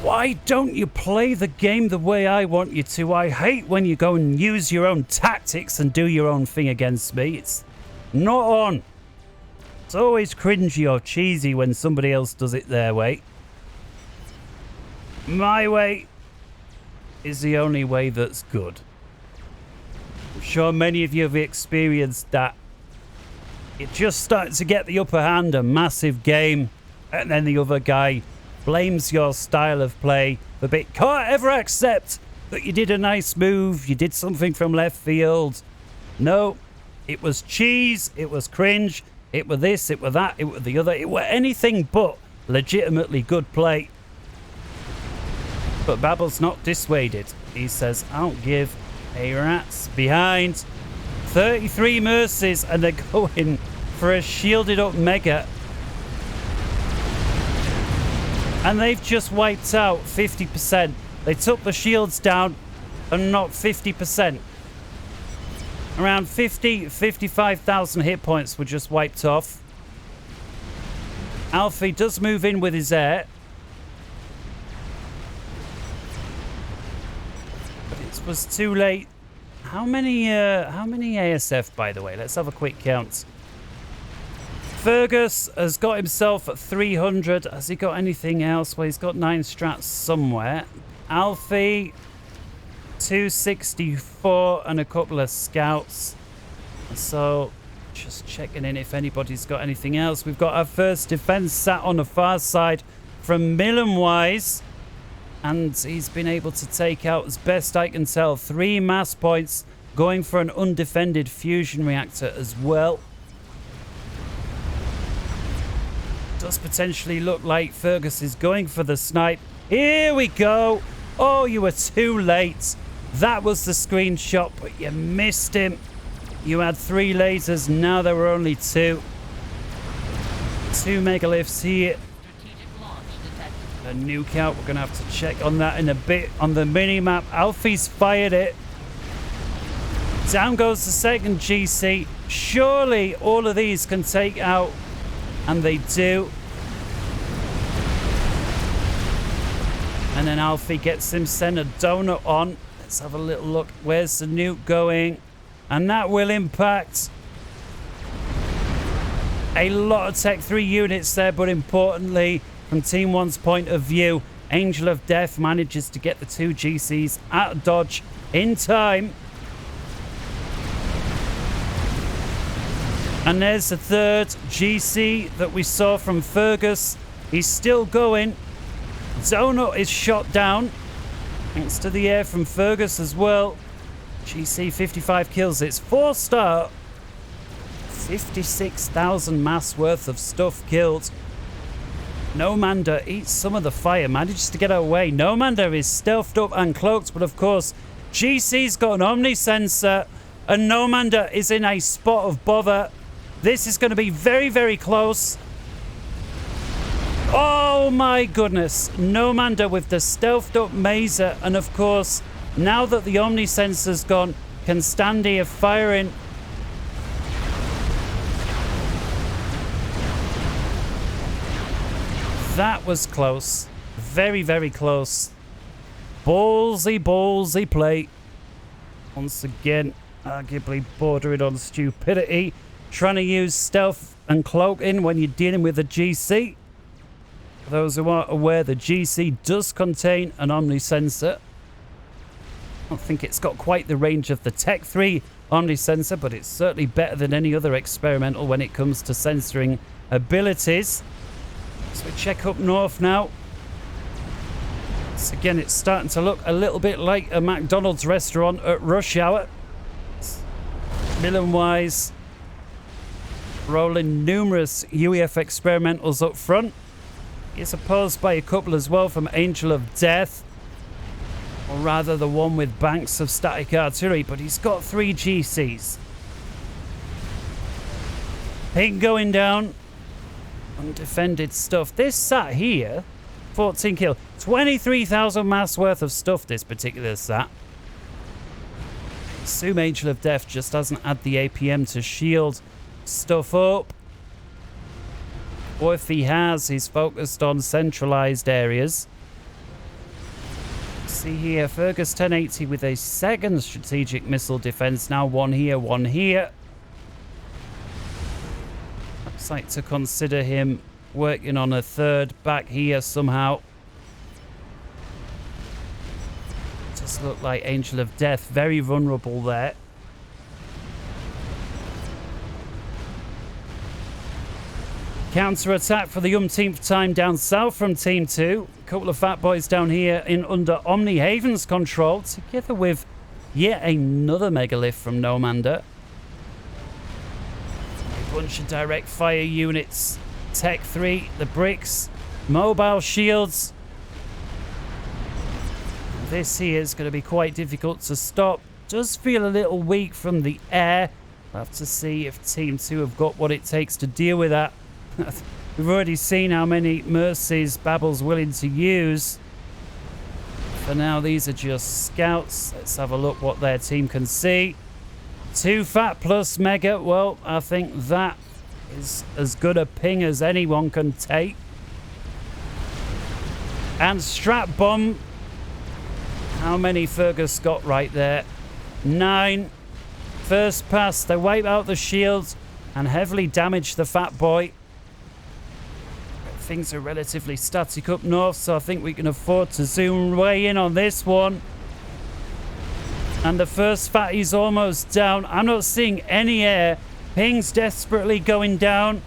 Why don't you play the game the way I want you to? I hate when you go and use your own tactics and do your own thing against me. It's not on. It's always cringy or cheesy when somebody else does it their way. My way is the only way that's good. I'm sure many of you have experienced that. It just starts to get the upper hand, a massive game, and then the other guy blames your style of play for bit. Can't ever accept that you did a nice move, you did something from left field. No, it was cheese, it was cringe, it was this, it was that, it was the other, it was anything but legitimately good play. But Babble's not dissuaded. He says, I don't give a rat's behind. 33 Mercies, and they're going for a shielded up Mega. And they've just wiped out 50%. They took the shields down and knocked 50%. Around 55,000 hit points were just wiped off. Alfie does move in with his air. But it was too late. How many ASF, by the way? Let's have a quick count. Fergus has got himself at 300. Has he got anything else? Well, he's got 9 strats somewhere. Alfie, 264 and a couple of scouts. So, just checking in if anybody's got anything else. We've got our first defense sat on the far side from Millenwise. And he's been able to take out, as best I can tell, 3 mass points, going for an undefended fusion reactor as well. Does potentially look like Fergus is going for the snipe. Here we go. Oh, you were too late. That was the screenshot, but you missed him. You had 3 lasers, now there were only 2. 2 megaliths here. A nuke out. We're going to have to check on that in a bit on the mini-map. Alfie's fired it. Down goes the second GC. Surely all of these can take out. And they do. And then Alfie gets him sent a donut on. Let's have a little look. Where's the nuke going? And that will impact a lot of Tech 3 units there, but importantly, from Team 1's point of view, Angel of Death manages to get the 2 GCs out of dodge in time. And there's the third GC that we saw from Fergus. He's still going. Donut is shot down. Thanks to the air from Fergus as well. GC 55 kills. It's 4-star. 56,000 mass worth of stuff killed. Nomander eats some of the fire. Manages to get away. Nomander is stealthed up and cloaked. But of course, GC's got an Omni sensor. And Nomander is in a spot of bother. This is going to be very, very close. Oh my goodness. Nomander with the stealthed up Mazer. And of course, now that the Omni sensor's gone, can stand here firing. That was close. Very, very close. Ballsy, ballsy play. Once again, arguably bordering on stupidity. Trying to use stealth and cloaking when you're dealing with a GC. For those who aren't aware, the GC does contain an Omni sensor. I don't think it's got quite the range of the Tech 3 Omni sensor, but it's certainly better than any other experimental when it comes to censoring abilities. So we check up north now. So again, it's starting to look a little bit like a McDonald's restaurant at rush hour. Millenwise rolling numerous UEF experimentals up front. He's opposed by a couple as well from Angel of Death. Or rather, the one with banks of static artillery, but he's got 3 GCs. Ping going down. Undefended stuff. This sat here, 14 kill. 23,000 mass worth of stuff, this particular sat. Assume Angel of Death just hasn't had the APM to shield stuff up. Or if he has, he's focused on centralized areas. See here, Fergus 1080 with a second strategic missile defense. Now one here, one here. Looks like to consider him working on a third back here somehow. Does look like Angel of Death, very vulnerable there. Counter-attack for the umpteenth time down south from Team 2. A couple of fat boys down here in under Omni Haven's control, together with yet another megalith from Nomander. A bunch of direct fire units. Tech 3, the bricks, mobile shields. This here is going to be quite difficult to stop. Does feel a little weak from the air. We'll have to see if Team 2 have got what it takes to deal with that. We've already seen how many Mercies Babble's willing to use. For now, these are just scouts. Let's have a look what their team can see. 2 fat plus mega. Well, I think that is as good a ping as anyone can take. And strap bomb. How many Fergus got right there? 9. First pass. They wipe out the shields and heavily damage the fat boy. Things are relatively static up north, so I think we can afford to zoom way in on this one. And the first fatty's almost down. I'm not seeing any air. Ping's desperately going down.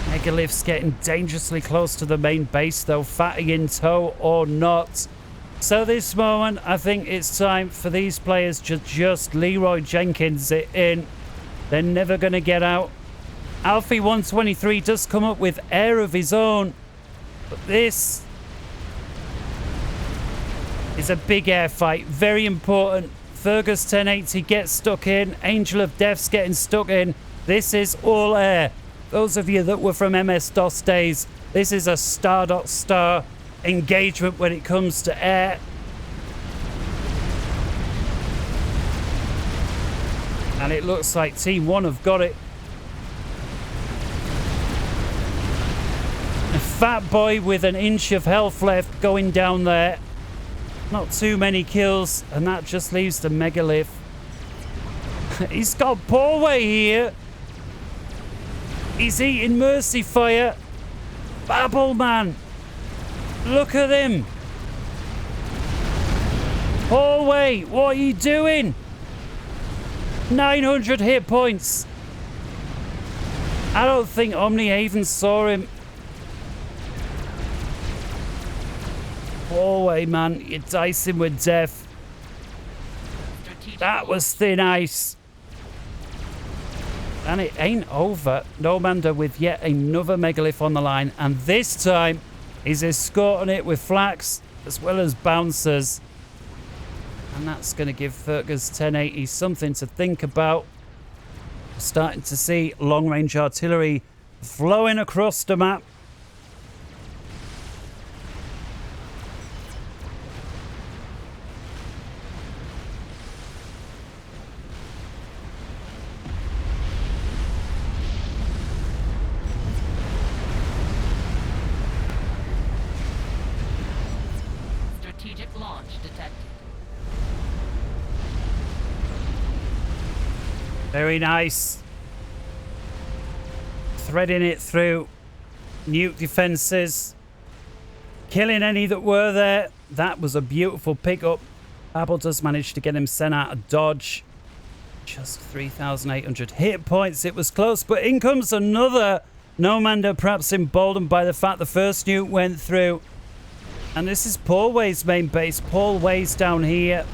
Megalith's getting dangerously close to the main base, though, fatty in tow or not. So this moment, I think it's time for these players to just Leroy Jenkins it in. They're never going to get out. Alfie 123 does come up with air of his own, but this is a big air fight, very important. Fergus 1080 gets stuck in. Angel of Death's getting stuck in. This is all air. Those of you that were from MS-DOS days, this is a star.star engagement when it comes to air. And it looks like Team 1 have got it. A fat boy with an inch of health left going down there. Not too many kills, and that just leaves the megalith. He's got Porway here. He's eating Mercy Fire. Babble, man. Look at him. Hallway, what are you doing? 900 hit points. I don't think Omni Haven saw him. Hallway, man. You're dicing with death. That was thin ice. And it ain't over. Nomander with yet another megalith on the line. And this time, he's escorting it with flax as well as bouncers. And that's going to give Fergus 1080 something to think about. We're starting to see long-range artillery flowing across the map. Very nice. Threading it through nuke defenses. Killing any that were there. That was a beautiful pickup. Babel does manage to get him sent out of dodge. Just 3,800 hit points. It was close, but in comes another Nomander, perhaps emboldened by the fact the first nuke went through. And this is Paul Way's main base. Paul Way's down here.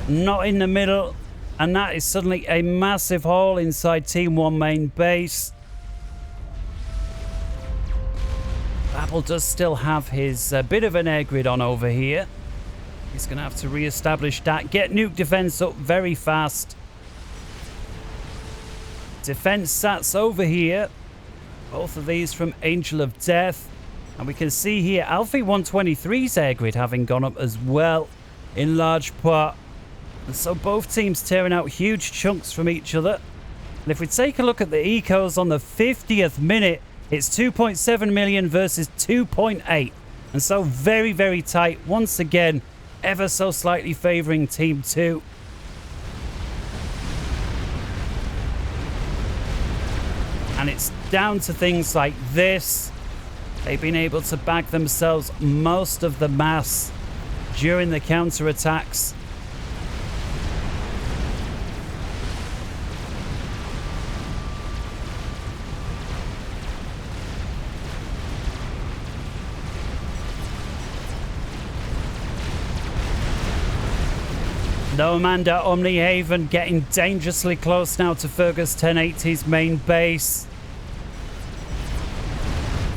Not in the middle. And that is suddenly a massive hole inside Team 1 main base. Babel does still have his bit of an air grid on over here. He's going to have to re-establish that. Get nuke defense up very fast. Defense sats over here. Both of these from Angel of Death. And we can see here Alfie 123's air grid having gone up as well in large part. And so both teams tearing out huge chunks from each other. And if we take a look at the ecos on the 50th minute, it's 2.7 million versus 2.8. And so very, very tight. Once again, ever so slightly favoring Team 2. And it's down to things like this. They've been able to bag themselves most of the mass during the counter-attacks. Nomanda Omnihaven getting dangerously close now to Fergus 1080's main base.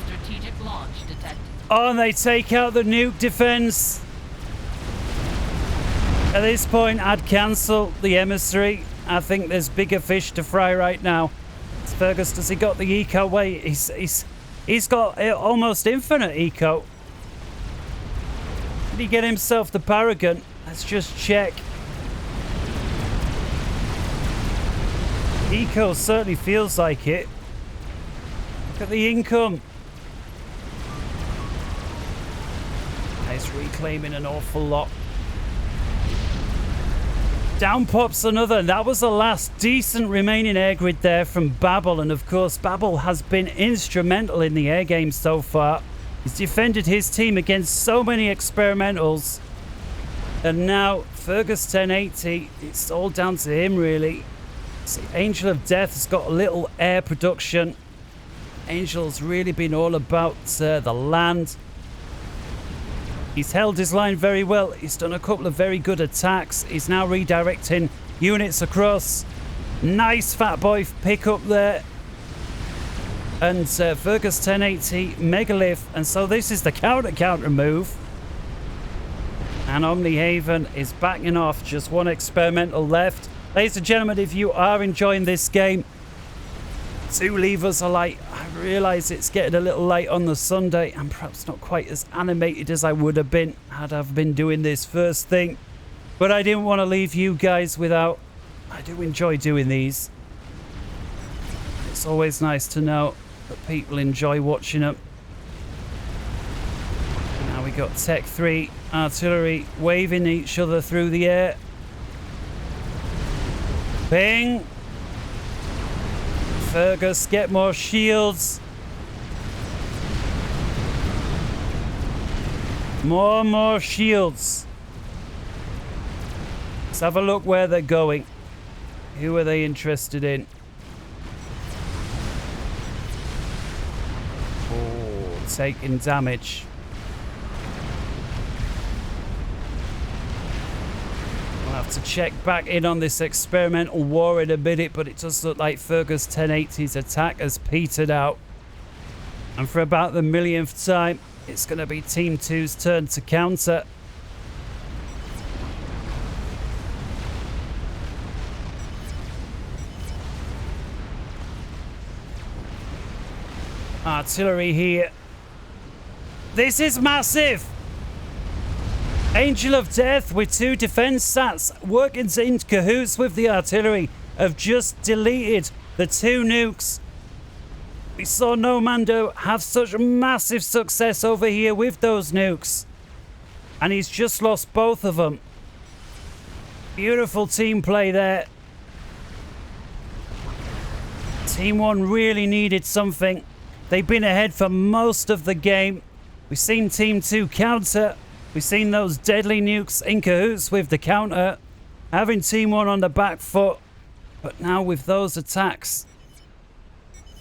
Strategic launch detected. Oh, and they take out the nuke defense. At this point, I'd cancel the emissary. I think there's bigger fish to fry right now. Fergus, does he got the eco? Wait, he's got almost infinite eco. Did he get himself the Paragon? Let's just check. Eco certainly feels like it. Look at the income. He's reclaiming an awful lot. Down pops another. That was the last decent remaining air grid there from Babel. And of course, Babel has been instrumental in the air game so far. He's defended his team against so many experimentals. And now, Fergus 1080, it's all down to him really. See, Angel of Death has got a little air production. Angel's really been all about the land. He's held his line very well. He's done a couple of very good attacks. He's now redirecting units across. Nice Fat Boy pickup there. And Fergus 1080, Megalith. And so this is the counter move. And Omnihaven is backing off. Just one experimental left. Ladies and gentlemen, if you are enjoying this game, do leave us a like. I realise it's getting a little late on the Sunday and perhaps not quite as animated as I would have been had I been doing this first thing. But I didn't want to leave you guys without. I do enjoy doing these. It's always nice to know that people enjoy watching them. Now we got Tech 3 artillery waving each other through the air. Bing! Fergus, get more shields. More shields. Let's have a look where they're going. Who are they interested in? Oh, taking damage. I'll have to check back in on this experimental war in a minute, but it does look like Fergus 1080's attack has petered out. And for about the millionth time, it's going to be Team 2's turn to counter. Artillery here. This is massive! Angel of Death with 2 defense sats working in cahoots with the artillery have just deleted the 2 nukes. We saw Nomando have such massive success over here with those nukes. And he's just lost both of them. Beautiful team play there. Team 1 really needed something. They've been ahead for most of the game. We've seen Team 2 counter. We've seen those deadly nukes in cahoots with the counter, having Team 1 on the back foot. But now with those attacks,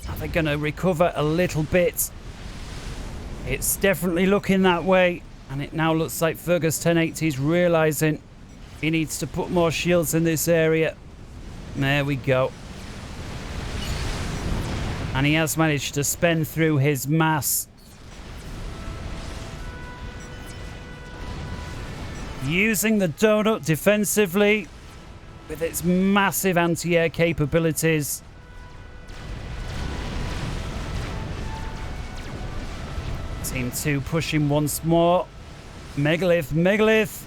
are they going to recover a little bit? It's definitely looking that way. And it now looks like Fergus 1080 is realising He needs to put more shields in this area. There we go. And he has managed to spend through his mass. Using the donut defensively with its massive anti-air capabilities. Team 2 pushing once more. Megalith, Megalith.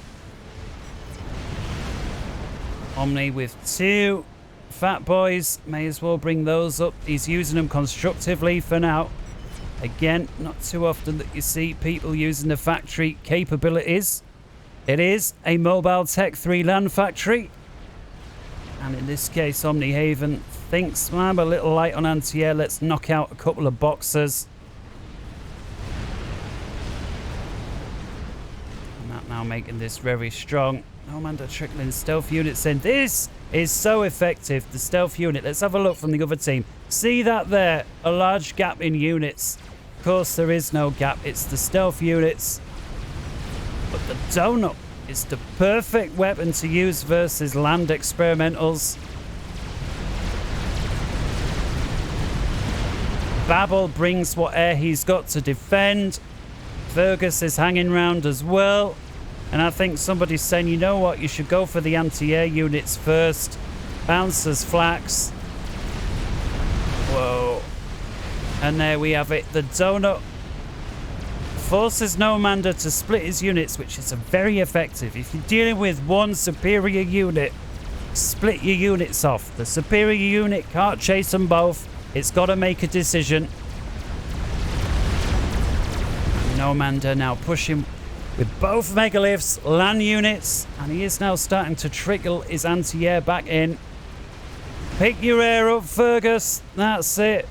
Omni with 2. Fat Boys, may as well bring those up. He's using them constructively for now. Again, not too often that you see people using the factory capabilities. It is a Mobile Tech 3 land factory. And in this case, Omnihaven thinks, I'm a little light on anti-air. Let's knock out a couple of boxers. And that now making this very strong. Commander trickling stealth units in. This is so effective, the stealth unit. Let's have a look from the other team. See that there? A large gap in units. Of course, there is no gap. It's the stealth units. But the donut is the perfect weapon to use versus land experimentals. Babel brings what air he's got to defend. Fergus is hanging around as well. And I think somebody's saying, you know what, you should go for the anti-air units first. Bouncers, Flax. Whoa. And there we have it. The donut forces Nomander to split his units, which is very effective. If you're dealing with one superior unit, split your units off. The superior unit can't chase them both. It's got to make a decision. Nomander now pushing with both megaliths, land units, and he is now starting to trickle his anti-air back in. Pick your air up, Fergus. That's it.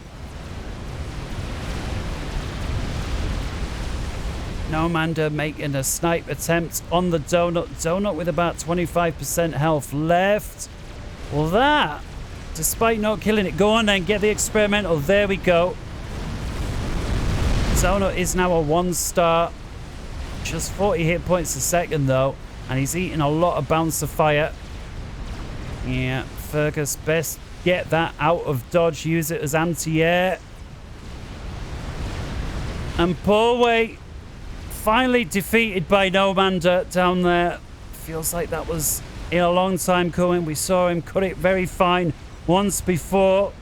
Nomander making a snipe attempt on the donut. Donut with about 25% health left. Well, that, despite not killing it, go on then, get the experimental. There we go. Donut is now a 1-star. Just 40 hit points a second though, and he's eating a lot of bouncer fire. Yeah, Fergus best get that out of dodge, use it as anti-air. And Paulway finally defeated by Nomander down there. Feels like that was in a long time coming. We saw him cut it very fine once before.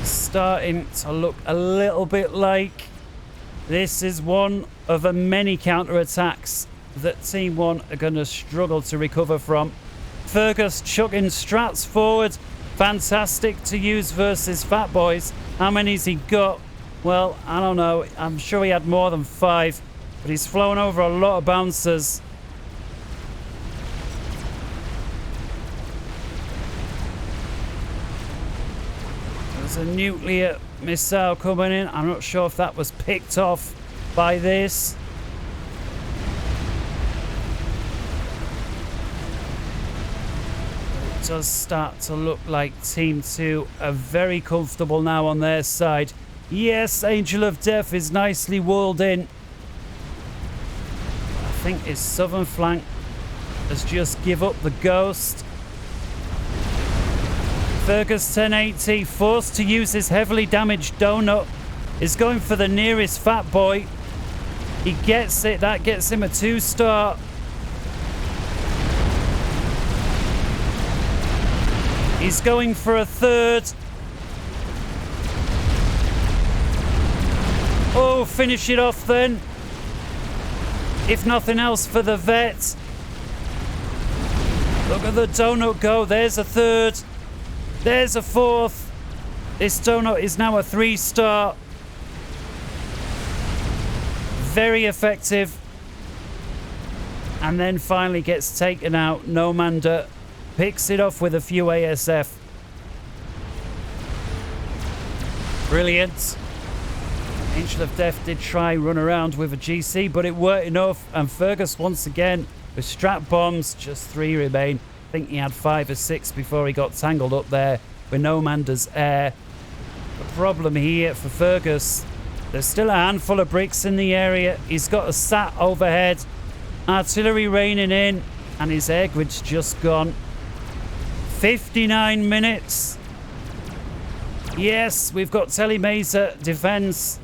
Starting to look a little bit like this is one of the many counterattacks that Team 1 are going to struggle to recover from. Fergus chucking strats forward. Fantastic to use versus Fat Boys. How many's he got? Well, I don't know. I'm sure he had more than 5, but he's flown over a lot of bouncers. There's a nuclear missile coming in. I'm not sure if that was picked off by this. It does start to look like Team 2 are very comfortable now on their side. Yes, Angel of Death is nicely walled in. I think his southern flank has just give up the ghost. Fergus 1080, forced to use his heavily damaged donut, is going for the nearest Fat Boy. He gets it. That gets him a 2-star. He's going for a 3rd. Oh, finish it off then. If nothing else for the vet. Look at the donut go. There's a 3rd. There's a 4th. This donut is now a 3-star. Very effective. And then finally gets taken out. Nomander picks it off with a few ASF. Brilliant. Angel of Death did try run around with a GC, but it weren't enough. And Fergus once again with strap bombs. Just 3 remain. I think he had 5 or 6 before he got tangled up there with Nomander's air. The problem here for Fergus, There's still a handful of bricks in the area. He's got a sat overhead. Artillery raining in. And his air grid's just gone. 59 minutes. Yes, we've got telemaser defense.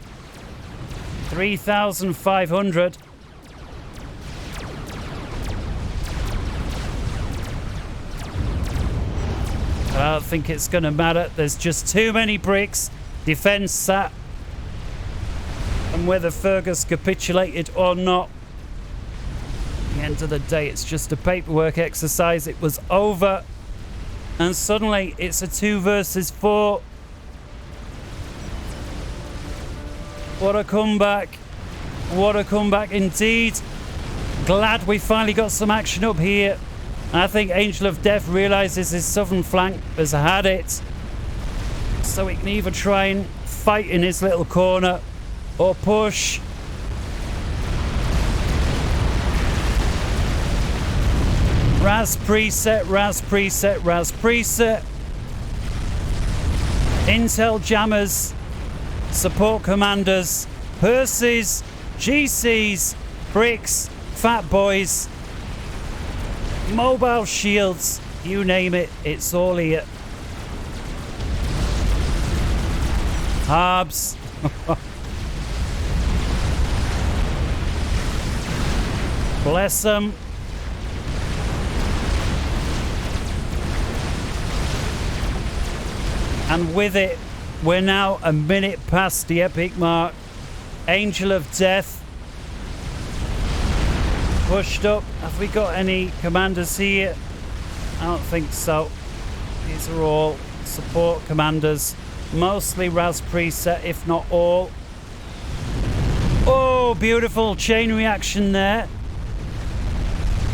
3,500. I don't think it's going to matter. There's just too many bricks. Defense sat. And whether Fergus capitulated or not, at the end of the day, it's just a paperwork exercise. It was over. And suddenly, it's a 2 versus 4. What a comeback. What a comeback indeed. Glad we finally got some action up here. I think Angel of Death realizes his southern flank has had it. So he can either try and fight in his little corner or push. Raz preset, Raz preset, Raz preset. Intel jammers, support commanders, Percy's, GCs, bricks, fat boys, mobile shields, you name it, it's all here. Harbs. Bless them. And with it, we're now a minute past the epic mark. Angel of Death pushed up. Have we got any commanders here? I don't think so. These are all support commanders. Mostly Raz preset, if not all. Oh, beautiful chain reaction there.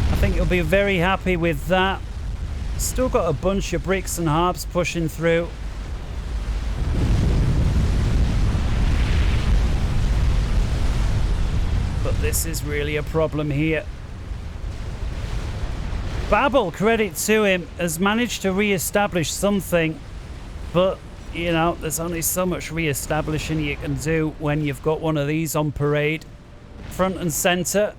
I think you'll be very happy with that. Still got a bunch of bricks and harbs pushing through. But this is really a problem here. Babel, credit to him, has managed to re-establish something. But, you know, there's only so much re-establishing you can do when you've got one of these on parade. Front and centre.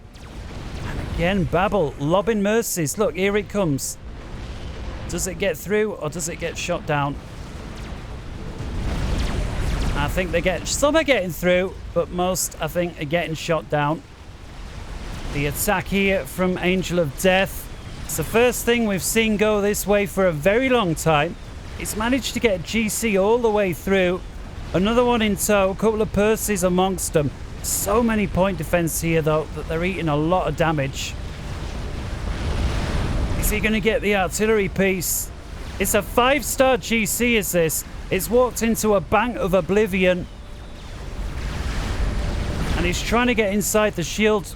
And again, Babel, lobbing mercies. Look, here it comes. Does it get through or does it get shot down? I think some are getting through, but most, I think, are getting shot down. The attack here from Angel of Death. It's the first thing we've seen go this way for a very long time. It's managed to get GC all the way through. Another one in tow, a couple of Percys amongst them. So many point defense here, though, that they're eating a lot of damage. Is he going to get the artillery piece? It's a 5-star GC, is this? It's walked into a bank of oblivion. And he's trying to get inside the shield.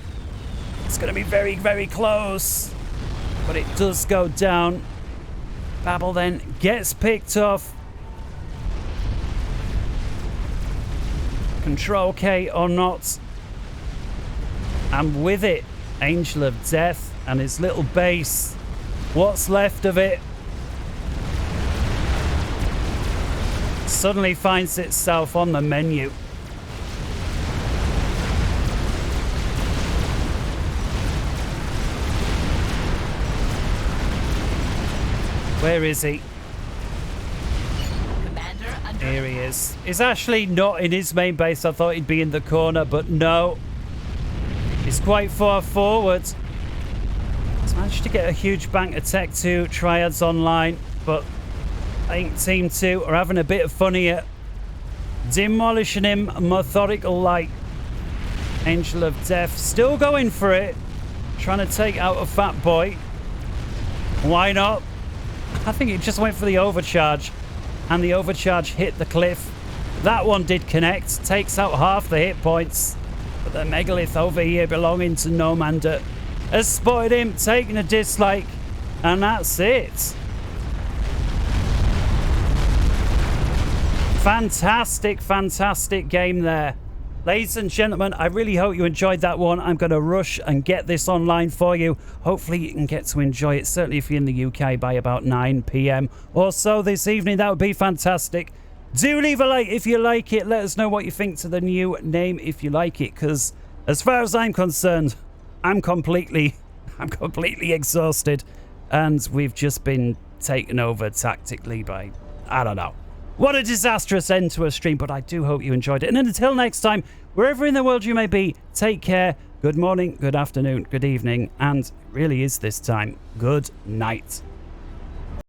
It's going to be very, very close. But it does go down. Babel then gets picked off. Control K or not. And with it, Angel of Death and his little base. What's left of it suddenly finds itself on the menu. Where is he? Here he is. He's actually not in his main base. I thought he'd be in the corner, but no. He's quite far forward. He's managed to get a huge bank of Tech 2 Triads online, but I think Team 2 are having a bit of fun here. Demolishing him, methodical like. Angel of Death still going for it. Trying to take out a fat boy. Why not? I think he just went for the overcharge. And the overcharge hit the cliff. That one did connect. Takes out half the hit points. But the megalith over here belonging to Nomander has spotted him, taking a dislike. And that's it. Fantastic, fantastic game there. Ladies and gentlemen, I really hope you enjoyed that one. I'm going to rush and get this online for you. Hopefully you can get to enjoy it, certainly if you're in the UK, by about 9 PM or so this evening. That would be fantastic. Do leave a like if you like it. Let us know what you think to the new name if you like it, because as far as I'm concerned, I'm completely exhausted, and we've just been taken over tactically by, I don't know. What a disastrous end to a stream, but I do hope you enjoyed it. And until next time, wherever in the world you may be, take care. Good morning, good afternoon, good evening, and it really is this time, good night.